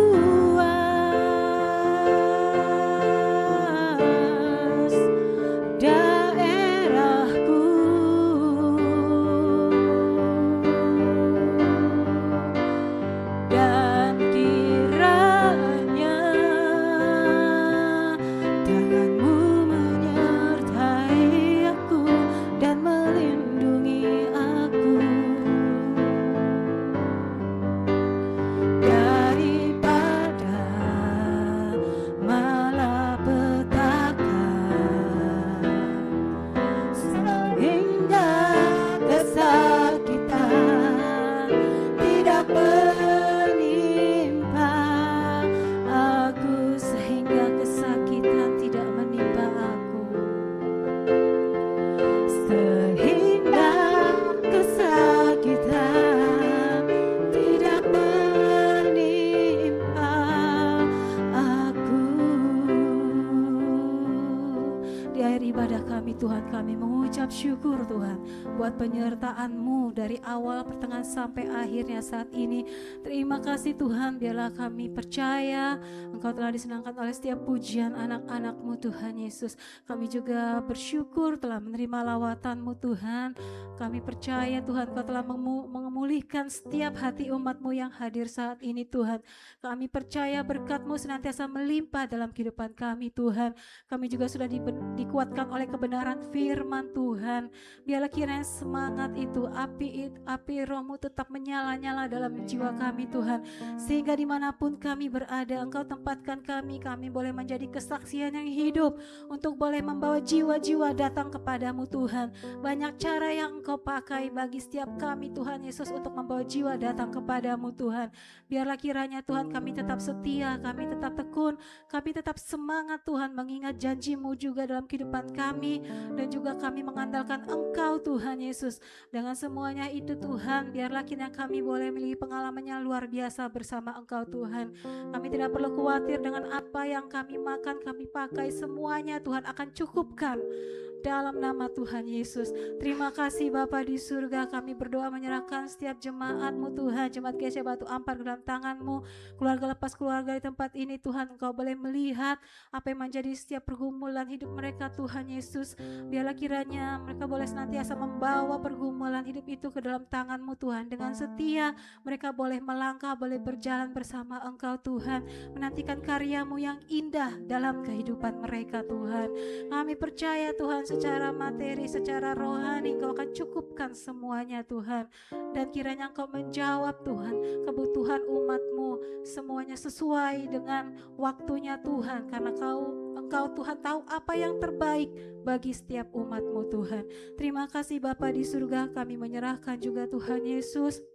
daerahku, dan kiranya tanganmu menyertai aku dan melindungi aku daripada malapetaka, sehingga kesakitan tidak menimpa aku, sehingga kesakitan tidak menimpa aku, sehingga kesakitan tidak menimpa aku. Di akhir ibadah kami Tuhan, kami mengucap syukur Tuhan buat penyertaan-Mu dari awal pertengahan sampai akhirnya saat ini. Terima kasih Tuhan, biarlah kami percaya Engkau telah disenangkan oleh setiap pujian anak-anak-Mu Tuhan Yesus. Kami juga bersyukur telah menerima lawatan-Mu Tuhan. Kami percaya Tuhan Kau telah memulihkan setiap hati umat-Mu yang hadir saat ini Tuhan. Kami percaya berkat-Mu senantiasa melimpah dalam kehidupan kami Tuhan. Kami juga sudah dikuatkan oleh kebenaran firman Tuhan. Biarlah kiranya semangat itu, api Roh-Mu tetap menyala-nyala dalam jiwa kami Tuhan. Sehingga dimanapun kami berada, Engkau tempatkan kami boleh menjadi kesaksian yang hidup untuk boleh membawa jiwa-jiwa datang kepadamu Tuhan. Banyak cara yang Engkau pakai bagi setiap kami Tuhan Yesus untuk membawa jiwa datang kepadamu Tuhan. Biarlah kiranya Tuhan kami tetap setia, kami tetap tekun, kami tetap semangat Tuhan mengingat janji-Mu juga dalam kehidupan kami, dan juga kami mengandalkan Engkau Tuhan Yesus. Dengan semuanya itu Tuhan, biarlah kiranya kami boleh memiliki pengalaman yang luar biasa bersama Engkau Tuhan. Kami tidak perlu khawatir dengan apa yang kami makan, kami pakai, semuanya Tuhan akan cukupkan dalam nama Tuhan Yesus. Terima kasih Bapa di surga, kami berdoa menyerahkan setiap jemaat-Mu Tuhan, jemaat GC Batu Ampar ke dalam tangan-Mu. Keluarga lepas keluarga di tempat ini Tuhan, Engkau boleh melihat apa yang menjadi setiap pergumulan hidup mereka Tuhan Yesus. Biarlah kiranya mereka boleh senantiasa membawa pergumulan hidup itu ke dalam tangan-Mu Tuhan. Dengan setia mereka boleh melangkah, boleh berjalan bersama Engkau Tuhan, menantikan karya-Mu yang indah dalam kehidupan mereka Tuhan. Kami percaya Tuhan secara materi, secara rohani. Engkau akan cukupkan semuanya Tuhan. Dan kiranya Engkau menjawab Tuhan kebutuhan umat-Mu semuanya sesuai dengan waktunya Tuhan. Karena Engkau Tuhan tahu apa yang terbaik bagi setiap umat-Mu Tuhan. Terima kasih Bapa di surga, kami menyerahkan juga Tuhan Yesus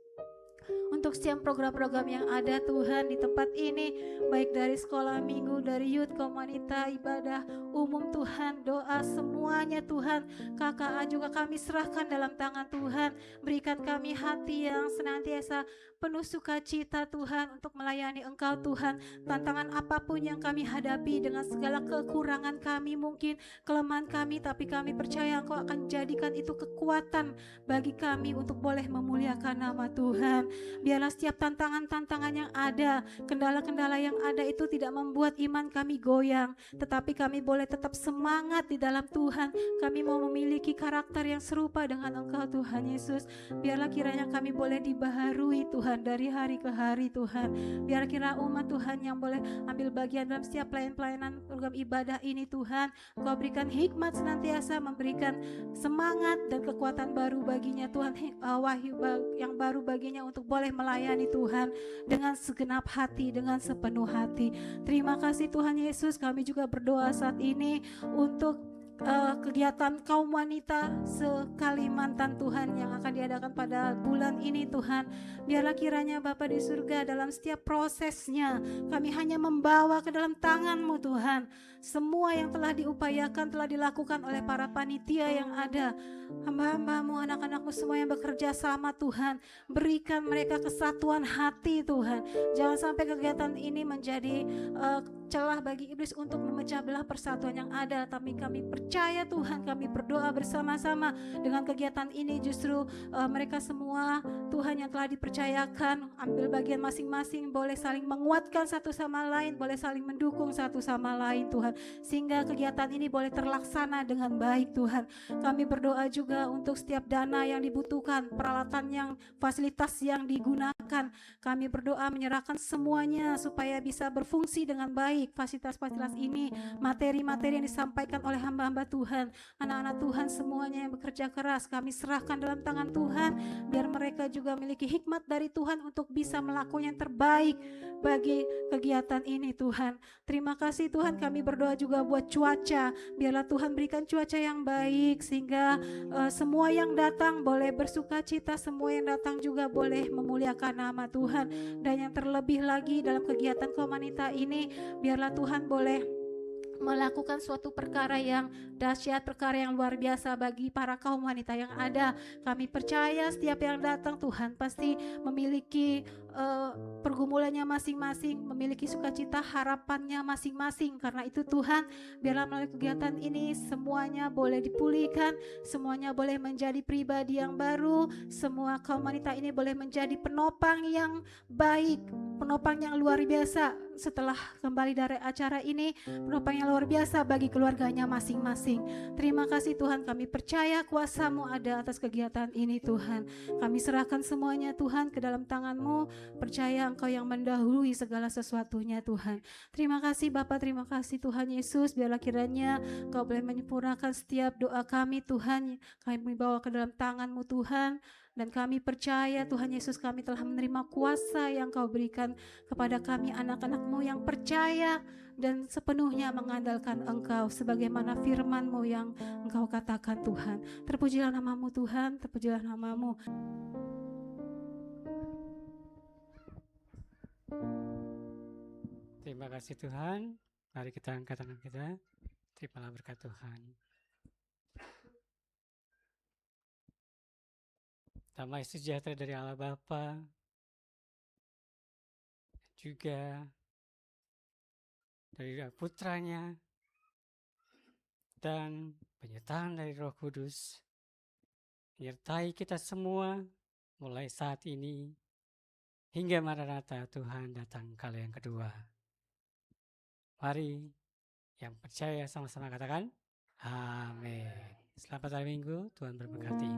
untuk setiap program-program yang ada Tuhan di tempat ini, baik dari sekolah minggu, dari youth, komunita, ibadah umum Tuhan, doa semuanya Tuhan. KKA juga kami serahkan dalam tangan Tuhan. Berikan kami hati yang senantiasa penuh sukacita Tuhan untuk melayani Engkau Tuhan. Tantangan apapun yang kami hadapi dengan segala kekurangan kami, mungkin kelemahan kami, tapi kami percaya Engkau akan jadikan itu kekuatan bagi kami untuk boleh memuliakan nama Tuhan. Biarlah setiap tantangan-tantangan yang ada, kendala-kendala yang ada itu tidak membuat iman kami goyang, tetapi kami boleh tetap semangat di dalam Tuhan. Kami mau memiliki karakter yang serupa dengan Engkau Tuhan Yesus. Biarlah kiranya kami boleh dibaharui Tuhan dari hari ke hari Tuhan. Biar kira umat Tuhan yang boleh ambil bagian dalam setiap pelayanan program ibadah ini Tuhan, Engkau berikan hikmat senantiasa, memberikan semangat dan kekuatan baru baginya Tuhan, wahyu yang baru baginya untuk boleh melayani Tuhan dengan segenap hati, dengan sepenuh hati. Terima kasih Tuhan Yesus. Kami juga berdoa saat ini untuk kegiatan kaum wanita se-Kalimantan Tuhan yang akan diadakan pada bulan ini Tuhan. Biarlah kiranya Bapa di surga dalam setiap prosesnya kami hanya membawa ke dalam tangan-Mu Tuhan. Semua yang telah diupayakan, telah dilakukan oleh para panitia yang ada, hamba-hamba-Mu, anak-anak-Mu semua yang bekerja sama Tuhan. Berikan mereka kesatuan hati Tuhan. Jangan sampai kegiatan ini menjadi celah bagi iblis untuk memecah belah persatuan yang ada. Tapi kami percaya Tuhan, kami berdoa bersama-sama dengan kegiatan ini justru mereka semua Tuhan yang telah dipercayakan ambil bagian masing-masing, boleh saling menguatkan satu sama lain, boleh saling mendukung satu sama lain Tuhan, sehingga kegiatan ini boleh terlaksana dengan baik Tuhan. Kami berdoa juga untuk setiap dana yang dibutuhkan, peralatan yang, fasilitas yang digunakan. Kami berdoa menyerahkan semuanya supaya bisa berfungsi dengan baik. Fasilitas-fasilitas ini, materi-materi yang disampaikan oleh hamba-hamba Tuhan, anak-anak Tuhan semuanya yang bekerja keras, kami serahkan dalam tangan Tuhan. Biar mereka juga memiliki hikmat dari Tuhan untuk bisa melakukan yang terbaik bagi kegiatan ini Tuhan. Terima kasih Tuhan. Kami berdoa juga buat cuaca. Biarlah Tuhan berikan cuaca yang baik sehingga semua yang datang boleh bersuka cita, semua yang datang juga boleh memuliakan nama Tuhan. Dan yang terlebih lagi dalam kegiatan komunitas ini, biarlah Tuhan boleh melakukan suatu perkara yang dahsyat, perkara yang luar biasa bagi para kaum wanita yang ada. Kami percaya setiap yang datang Tuhan pasti memiliki pergumulannya masing-masing, memiliki sukacita, harapannya masing-masing. Karena itu Tuhan, biarlah melalui kegiatan ini semuanya boleh dipulihkan, semuanya boleh menjadi pribadi yang baru, semua kaum wanita ini boleh menjadi penopang yang baik, penopang yang luar biasa setelah kembali dari acara ini, penopang yang luar biasa bagi keluarganya masing-masing. Terima kasih Tuhan, kami percaya kuasa-Mu ada atas kegiatan ini Tuhan. Kami serahkan semuanya Tuhan ke dalam tangan-Mu, percaya Engkau yang mendahului segala sesuatunya Tuhan. Terima kasih Bapa, terima kasih Tuhan Yesus. Biarlah kiranya Engkau boleh menyempurnakan setiap doa kami Tuhan, kami bawa ke dalam tangan-Mu Tuhan. Dan kami percaya Tuhan Yesus, kami telah menerima kuasa yang Kau berikan kepada kami anak-anak-Mu yang percaya dan sepenuhnya mengandalkan Engkau sebagaimana firman-Mu yang Engkau katakan Tuhan. Terpujilah nama-Mu Tuhan, terpujilah nama-Mu.
Terima kasih Tuhan. Mari kita angkat tangan kita. Terimalah berkat Tuhan. Damai sejahtera dari Allah Bapa, juga dari Putranya, dan penyertaan dari Roh Kudus menyertai kita semua mulai saat ini hingga Maranatha Tuhan datang kali yang kedua. Mari yang percaya sama-sama katakan amin. Selamat hari Minggu, Tuhan berkati.